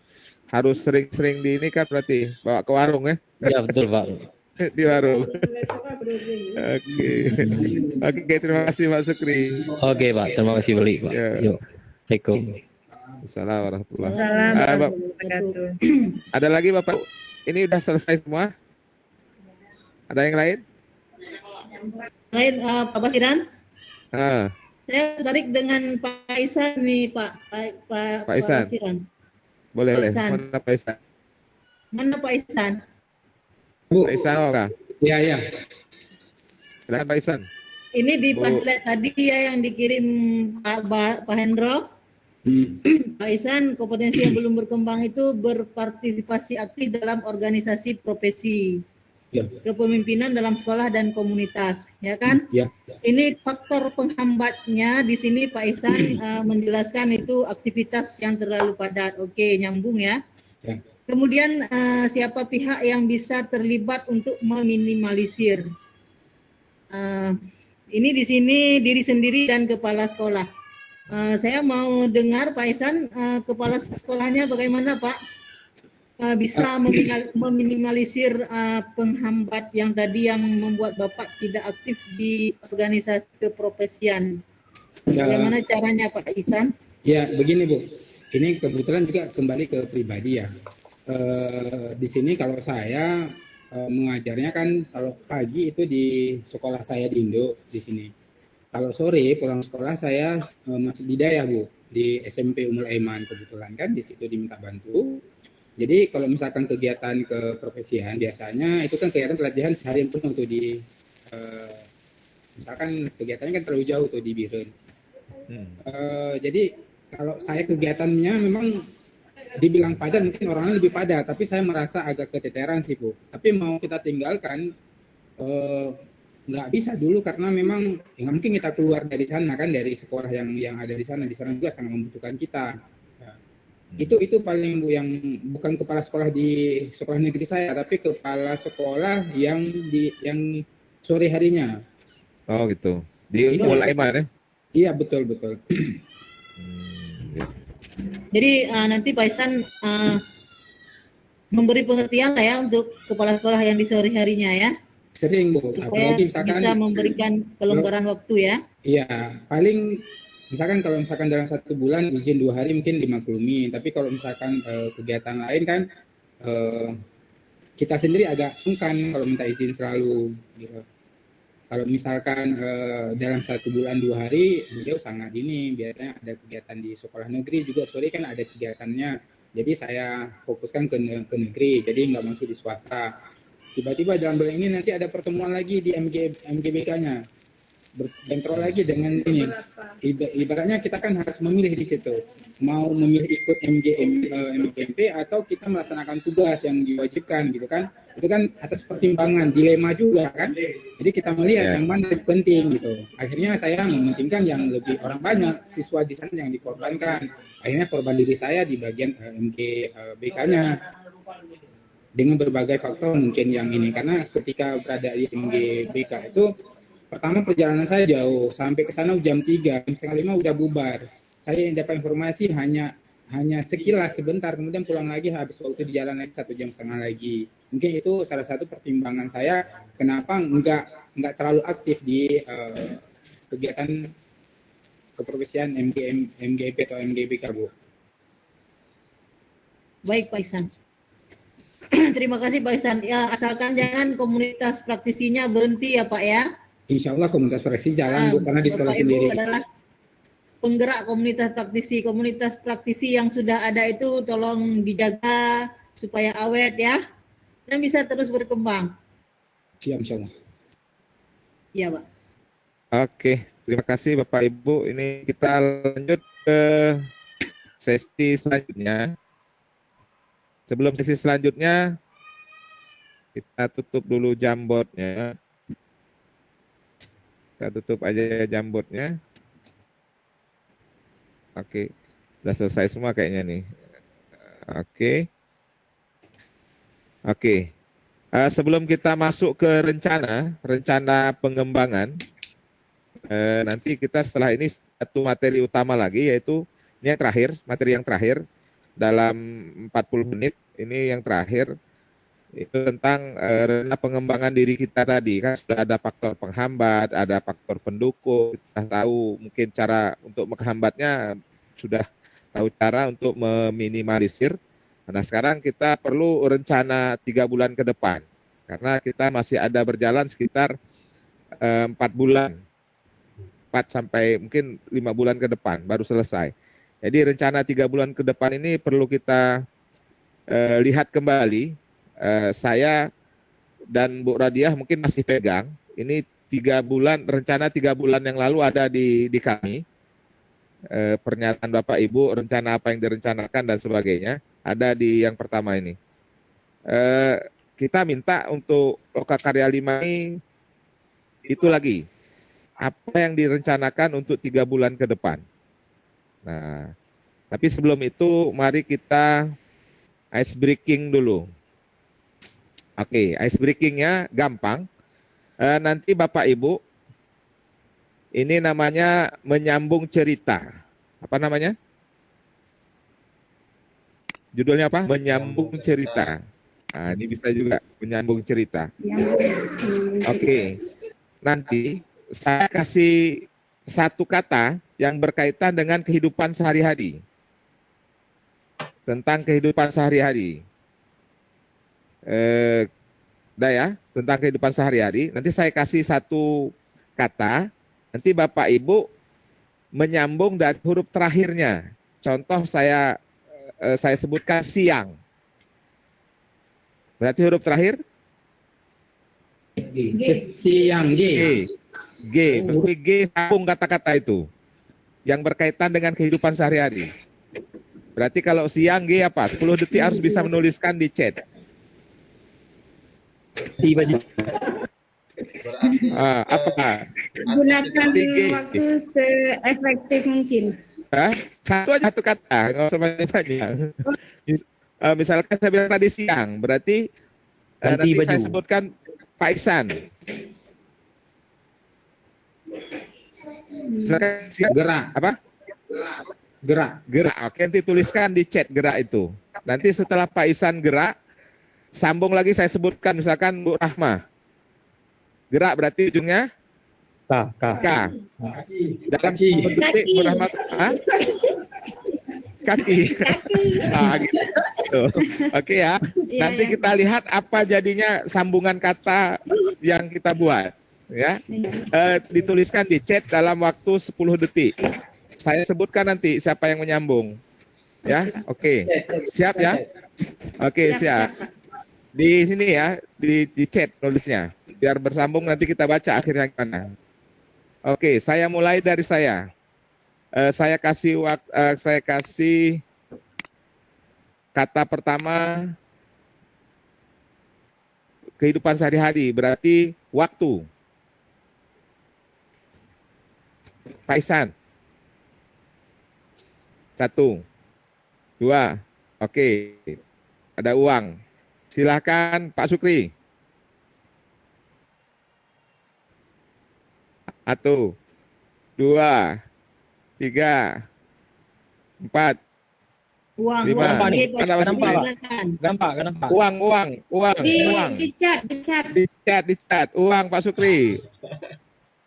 harus sering-sering di ini kan berarti bawa ke warung ya? Iya betul Pak. Di warung. Oke, terima kasih Pak Sukri. Oke Pak, terima kasih beli Pak. Yuk. Assalamualaikum. Assalamualaikum warahmatullahi Assalamualaikum. Ada lagi Bapak? Ini udah selesai semua? Ada yang lain? Pak Basiran? Saya tertarik dengan Pak Isan nih Pak Isan. Basiran. Boleh. Mana Pak Isan? Pak Isan orang. Iya. Silakan Pak Isan. Ini di pamflet tadi ya yang dikirim Pak Hendro. Pak Isan, kompetensi yang belum berkembang itu berpartisipasi aktif dalam organisasi profesi. Kepemimpinan dalam sekolah dan komunitas, ya kan? Ya. Ini faktor penghambatnya di sini Pak Isan menjelaskan itu aktivitas yang terlalu padat. Oke, nyambung ya. Kemudian siapa pihak yang bisa terlibat untuk meminimalisir? Ini di sini diri sendiri dan kepala sekolah. Saya mau dengar Pak Ihsan, kepala sekolahnya bagaimana Pak? Bisa meminimalisir penghambat yang tadi yang membuat Bapak tidak aktif di organisasi keprofesian. Bagaimana caranya Pak Ihsan? Ya, begini Bu. Ini kebetulan juga kembali ke pribadi ya. Di sini kalau saya mengajarnya kan kalau pagi itu di sekolah saya di Indo di sini. Kalau sore pulang sekolah saya masuk Bidayah Bu di SMP Umul Aiman kebetulan kan di situ diminta bantu. Jadi kalau misalkan kegiatan keprofesian biasanya itu kan kegiatan pelatihan seharian penuh tuh di misalkan kegiatannya kan terlalu jauh tuh di Biren. Jadi kalau saya kegiatannya memang dibilang padat mungkin orangnya lebih padat, tapi saya merasa agak keteteran sih Bu. Tapi mau kita tinggalkan nggak bisa dulu karena memang ya mungkin kita keluar dari sana kan dari sekolah yang ada di sana juga sangat membutuhkan kita. Itu paling Bu yang bukan kepala sekolah di sekolah negeri saya, tapi kepala sekolah yang sore harinya. Oh gitu. Di Umul Aiman ya? Iya betul. Jadi nanti Pak Ihsan memberi pengertian lah ya untuk kepala sekolah yang di sore harinya ya. Sering Bu, supaya apalagi misalkan bisa memberikan kelonggaran waktu ya. Iya, paling misalkan kalau misalkan dalam 1 bulan izin 2 hari mungkin dimaklumi, tapi kalau misalkan kegiatan lain kan kita sendiri agak sungkan kalau minta izin selalu gitu. Kalau misalkan dalam 1 bulan 2 hari beliau sangat ini biasanya ada kegiatan di sekolah negeri juga sore kan ada kegiatannya, jadi saya fokuskan ke negeri jadi nggak masuk di swasta. Tiba-tiba dalam bulan ini nanti ada pertemuan lagi di MGBK-nya berbentrol lagi dengan ini. Ibaratnya kita kan harus memilih di situ mau memilih ikut MGMP atau kita melaksanakan tugas yang diwajibkan gitu kan, itu kan atas pertimbangan dilema juga kan, jadi kita melihat yang mana yang penting gitu. Akhirnya saya mementingkan yang lebih orang banyak siswa di sana yang dikorbankan, akhirnya korban diri saya di bagian MGBK-nya dengan berbagai faktor mungkin yang ini, karena ketika berada di MGBK itu pertama perjalanan saya jauh, sampai ke sana jam 3, jam 4:30 udah bubar. Saya yang dapat informasi hanya sekilas sebentar, kemudian pulang lagi habis waktu di jalan lagi 1,5 jam lagi. Mungkin itu salah satu pertimbangan saya kenapa enggak terlalu aktif di kegiatan keprofesian MGP atau MGBK Bu. Baik Pak Ihsan. Terima kasih Pak Ihsan. Ya, asalkan jangan komunitas praktisinya berhenti ya Pak ya. Insya Allah komunitas praktisi jalan Bu, karena di sekolah Bapak sendiri. Ibu adalah penggerak komunitas praktisi yang sudah ada itu tolong dijaga supaya awet ya dan bisa terus berkembang. Siap Insya Allah. Iya Pak. Oke, terima kasih Bapak Ibu. Ini kita lanjut ke sesi selanjutnya. Sebelum sesi selanjutnya, kita tutup dulu Jamboardnya. Kita tutup aja Jamboardnya. Oke, udah selesai semua kayaknya nih. Oke. Sebelum kita masuk ke rencana pengembangan, nanti kita setelah ini satu materi utama lagi, yaitu ini yang terakhir, materi yang terakhir dalam 40 menit. Ini yang terakhir itu tentang rencana pengembangan diri kita tadi kan, sudah ada faktor penghambat, ada faktor pendukung, kita tahu mungkin cara untuk menghambatnya, sudah tahu cara untuk meminimalisir. Nah sekarang kita perlu rencana 3 bulan ke depan karena kita masih ada berjalan sekitar 4 bulan, 4 sampai mungkin 5 bulan ke depan baru selesai. Jadi rencana 3 bulan ke depan ini perlu kita lihat kembali. Saya dan Bu Radiah mungkin masih pegang. Ini 3 bulan, rencana 3 bulan yang lalu ada di kami. Pernyataan Bapak Ibu, rencana apa yang direncanakan dan sebagainya, ada di yang pertama ini. Kita minta untuk Lokakarya 5 ini itu lagi. Apa yang direncanakan untuk 3 bulan ke depan. Nah, tapi sebelum itu mari kita ice breaking dulu. Oke, ice breakingnya gampang. Nanti Bapak Ibu, ini namanya menyambung cerita. Apa namanya? Judulnya apa? Menyambung cerita. Nah, ini bisa juga menyambung cerita. Oke. Nanti saya kasih satu kata yang berkaitan dengan kehidupan sehari-hari. Tentang kehidupan sehari-hari. Dah ya, tentang kehidupan sehari-hari. Nanti saya kasih satu kata, nanti Bapak Ibu menyambung dari huruf terakhirnya. Contoh saya sebutkan siang. Berarti huruf terakhir Siang G. G. Berarti G sambung kata-kata itu yang berkaitan dengan kehidupan sehari-hari. Berarti kalau siang G apa? 10 detik harus bisa menuliskan di chat. Apa? Gunakan Tinggi. waktu seefektif mungkin. Satu aja, satu kata, nggak usah banyak-banyak. Misalkan saya bilang tadi siang, berarti nanti saya sebutkan Pak Iksan. Misalkan siang, Gerak. apa? Gerak. Oke, nanti tuliskan di chat gerak itu. Nanti setelah Pak Iksan gerak, sambung lagi saya sebutkan misalkan Bu Rahma. Gerak berarti ujungnya K. Dalam detik Bu Rahma. Kaki. Gitu. Oke ya. Nanti kita lihat apa jadinya sambungan kata yang kita buat. Ya. Dituliskan di chat dalam waktu 10 detik. Saya sebutkan nanti siapa yang menyambung. Ya, oke. Siap ya? Oke, siap. Di sini ya, di chat nulisnya. Biar bersambung nanti kita baca akhirnya gimana. Oke, saya mulai dari saya. Saya kasih kata pertama kehidupan sehari-hari, berarti waktu. Pak Ihsan. 1, 2, oke. Ada uang. Silahkan Pak Sukri. 1, 2, 3, 4, Uang, 5. uang. Oke, Pak Kenapa Sukri, sih? silakan. Kenapa? Uang. Di chat. Di chat. Uang Pak Sukri.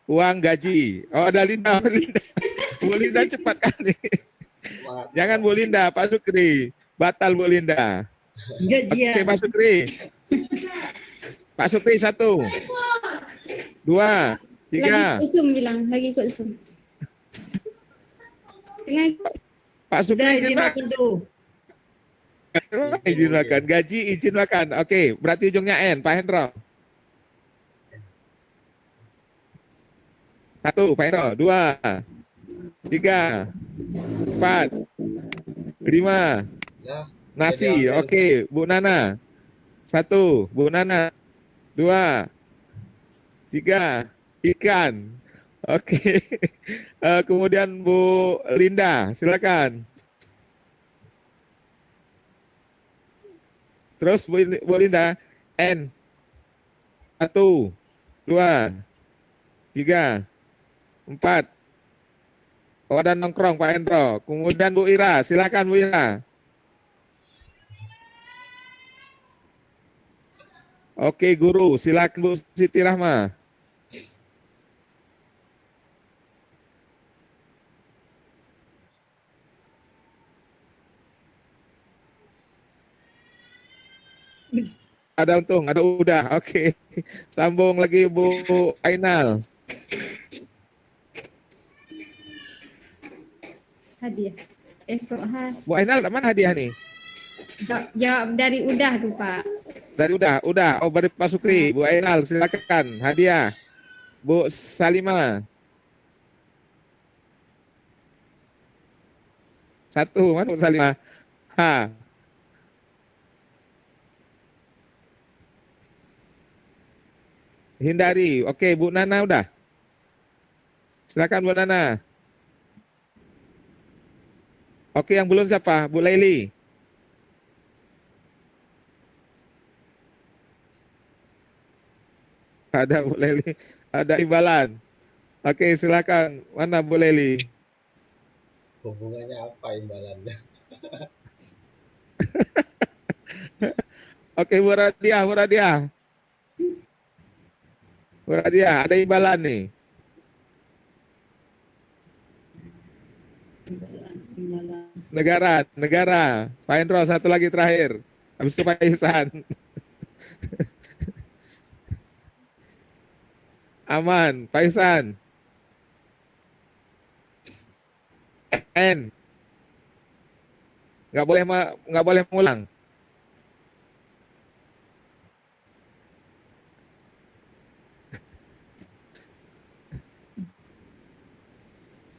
Uang gaji. Oh, ada Linda. Bu Linda cepat kali. Jangan Bu Linda, Pak Sukri. Batal Bu Linda. Gajian. Oke, Pak Sukri. Pak Sukri 1, 2, 3. Lagi kusum. Pak Sukri Udah, izin izin makan tuh. izin makan. Gaji izin makan. Oke, berarti ujungnya N, Pak Hendro. 1, Pak Hendro. 2, 3, 4, 5. Nasi. Oke, Bu Nana. 1, Bu Nana. 2, 3, ikan. Oke. Kemudian Bu Linda, silakan. Terus Bu Linda, N. 1, 2, 3, 4. Oh, ada nongkrong Pak Hendro. Kemudian Bu Ira, silakan Bu Ira. Oke, guru, silakan Bu Siti Rahma. Ada untung, ada udah. Oke. Sambung lagi Bu Ainal. Hadiah. Bu Ainal, mana hadiah nih? Jawab dari udah tuh Pak. Dari udah. Oh, dari Pak Sukri. Bu Ainal, silakan. Hadiah. Bu Salima. 1, mana Bu Salima? Hindari. Oke, Bu Nana udah. Silakan Bu Nana. Oke, yang belum siapa? Bu Laili. Ada Bu Laili. Ada imbalan. Oke, silakan. Mana Bu Laili? Hubungannya apa imbalannya? Oke, Bu Radia, Bu Radia. Bu Radia, ada imbalan nih. Negara. Pak Hendro, satu lagi terakhir. Habis itu Pak Ihsan. Aman, Pak Ihsan. N. Nggak boleh mengulang.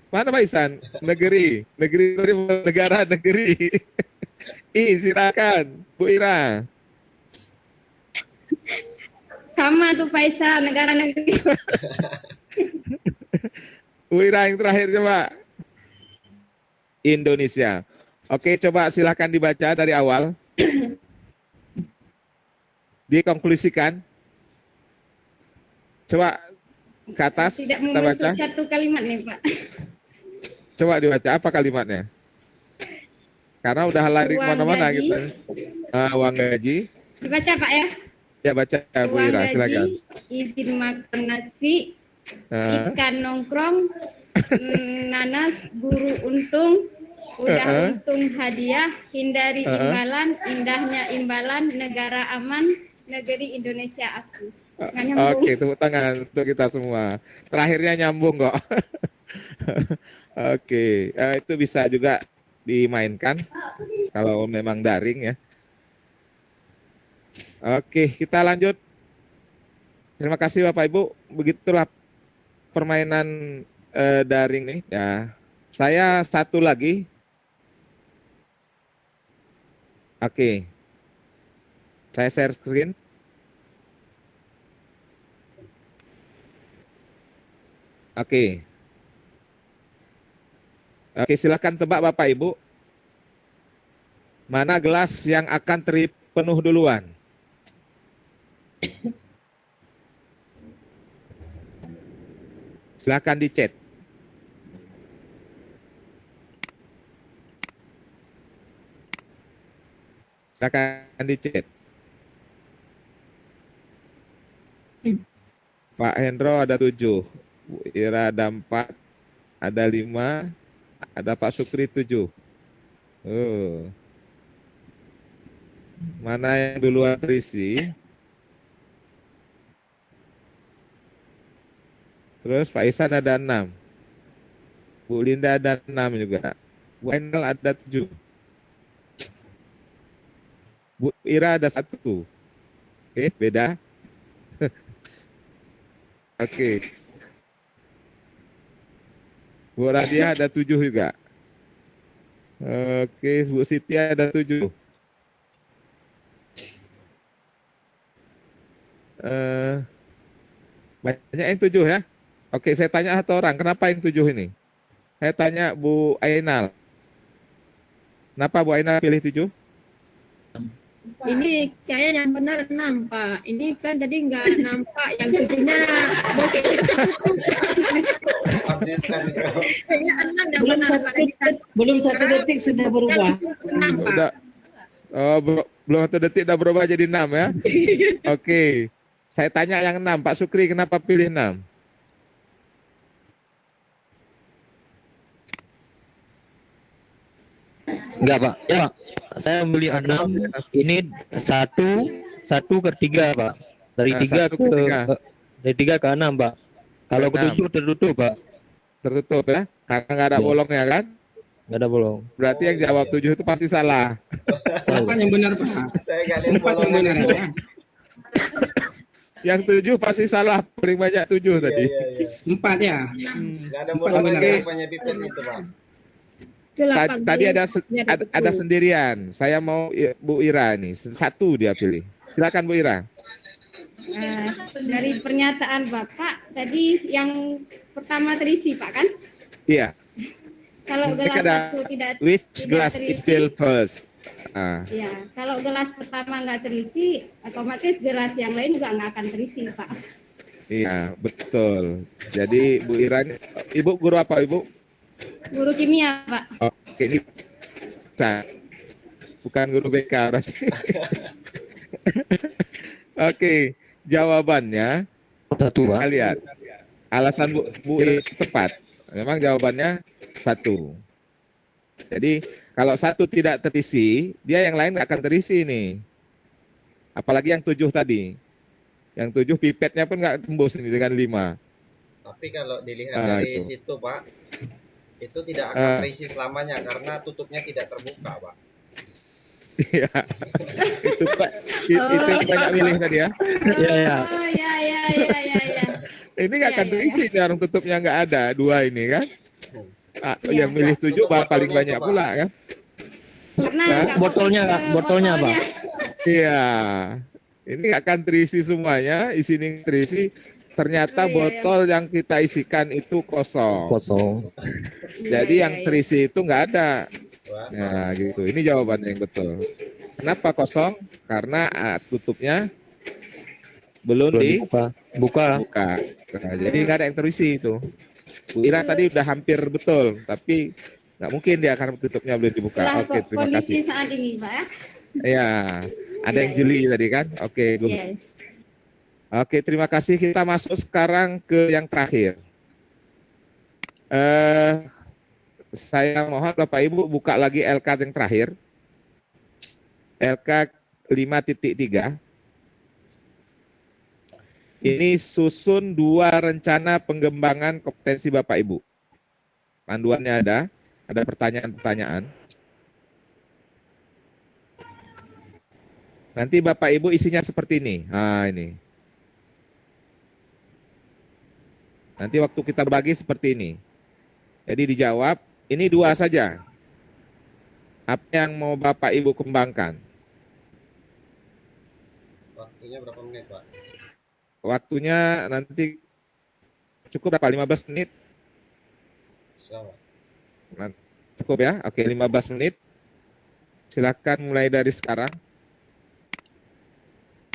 Mana Pak Ihsan? Negeri, negara, negeri. Silakan, Bu Ira. Sama tuh Pak Isa, negara negeri. Bu Ira yang terakhir coba. Indonesia. Oke, coba silakan dibaca dari awal. Dikonklusikan. Coba ke atas Tidak kita baca. membentuk satu kalimat nih Pak. Coba dibaca apa kalimatnya? Karena udah lari Uang kemana-mana gaji. gitu. Uang gaji. Dibaca Pak ya. Ya baca Bu Uang Ira, gaji, silakan. izin makan nasi, Ah, ikan nongkrong, nanas, guru untung, udah untung hadiah, hindari imbalan, indahnya imbalan, negara aman, negeri Indonesia aku. Nggak nyambung. Oke, tepuk tangan untuk kita semua. Terakhirnya nyambung kok. Oke, itu bisa juga dimainkan kalau memang daring ya. Oke, kita lanjut. Terima kasih Bapak Ibu. Begitulah permainan daring nih. Ya, saya satu lagi. Oke, saya share screen. Oke. Oke, silakan tebak Bapak Ibu. Mana gelas yang akan terpenuh duluan? Silakan di chat. Silakan di chat. Pak Hendro ada 7, Bu Ira ada 4, ada 5, ada Pak Sukri 7. Mana yang duluan terisi? Terus Pak Ihsan ada 6. Bu Linda ada 6 juga. Bu Ainel ada 7. Bu Ira ada 1. Oke, beda. Oke. Bu Radia ada 7 juga. Oke, Bu Siti ada 7. Banyak yang 7 ya. Oke, saya tanya satu orang, kenapa yang 7 ini? Saya tanya Bu Ainal. Kenapa Bu Ainal pilih 7? Ini kayaknya yang benar 6 Pak. Ini kan tadi nggak nampak yang tujuhnya. Kayaknya 6 yang Belum benar satu Pak. detik, belum satu detik sudah berubah. Udah. Oh, belum 1 detik udah berubah jadi 6 ya. Oke. Saya tanya yang 6, Pak Sukri kenapa pilih 6? Enggak Pak. Ya Pak. Saya beli 6. Ini satu ke 3 Pak. Dari 3 1 ke 3. dari 3 ke 6 Pak. Kalau ke 7 tertutup Pak. Tertutup ya, karena nggak ada bolongnya kan? Nggak ada bolong. Berarti yang jawab 7 itu pasti salah. 4 yang benar Pak. Saya nggak lihat 4 yang benar ya. Yang 7 pasti salah, paling banyak 7 tadi. Iya. 4 ya. Nggak ada 4 yang bolongan benar. yang punya pipet itu, Pak. Tadi ada sendirian. Saya mau Bu Ira nih, 1 dia pilih. Silakan Bu Ira. Dari pernyataan Bapak tadi yang pertama terisi Pak kan? Iya. Kalau gelas Ada satu tidak which tidak glass terisi. is still first? Ya, kalau gelas pertama nggak terisi, otomatis gelas yang lain juga nggak akan terisi, Pak. Iya, betul. Jadi Bu Ira, Ibu guru apa Ibu? Guru kimia, Pak. Oke, ini nah, bukan guru BK berarti. Oke, jawabannya Satu, Pak. kita lihat. Alasan Bu itu tepat. Memang jawabannya 1. Jadi kalau 1 tidak terisi, dia yang lain nggak akan terisi nih. Apalagi yang 7 tadi. Yang 7 pipetnya pun nggak tembus ini dengan 5. Tapi kalau dilihat dari itu. situ, Pak, itu tidak akan terisi selamanya karena tutupnya tidak terbuka, Pak. Iya. Itu Pak, itu yang banyak milih tadi ya. Iya, iya. Oh, ya. Ini nggak akan terisi, jarang tutupnya nggak ada 2 ini kan. Yang milih 7 paling banyak pula kan. Karena Botolnya, Kak. Botolnya, Pak. Iya. Ini nggak akan terisi semuanya, isi ini terisi. Ternyata botol yang kita isikan itu kosong. Kosong. Jadi yang terisi itu nggak ada. Nah, gitu. Ini jawabannya yang betul. Kenapa kosong? Karena tutupnya belum Buka. dibuka. Nah, jadi nggak ada yang terisi itu. Bu Ira tadi udah hampir betul, tapi nggak mungkin dia karena tutupnya belum dibuka. Oke, terima kondisi kasih. saat ini, Pak ya. Iya, ada yang jeli tadi kan? Oke, good. Iya. Oke, terima kasih. Kita masuk sekarang ke yang terakhir. Saya mohon Bapak Ibu buka lagi LK yang terakhir. LK 5.3. Ini susun 2 rencana pengembangan kompetensi Bapak Ibu. Panduannya ada pertanyaan-pertanyaan. Nanti Bapak Ibu isinya seperti ini. Nah, ini. Nanti waktu kita bagi seperti ini. Jadi dijawab, ini 2 saja. Apa yang mau Bapak Ibu kembangkan? Waktunya berapa menit, Pak? Waktunya nanti cukup berapa? 15 menit? Bisa, Pak. Cukup ya? Oke, 15 menit. Silakan mulai dari sekarang.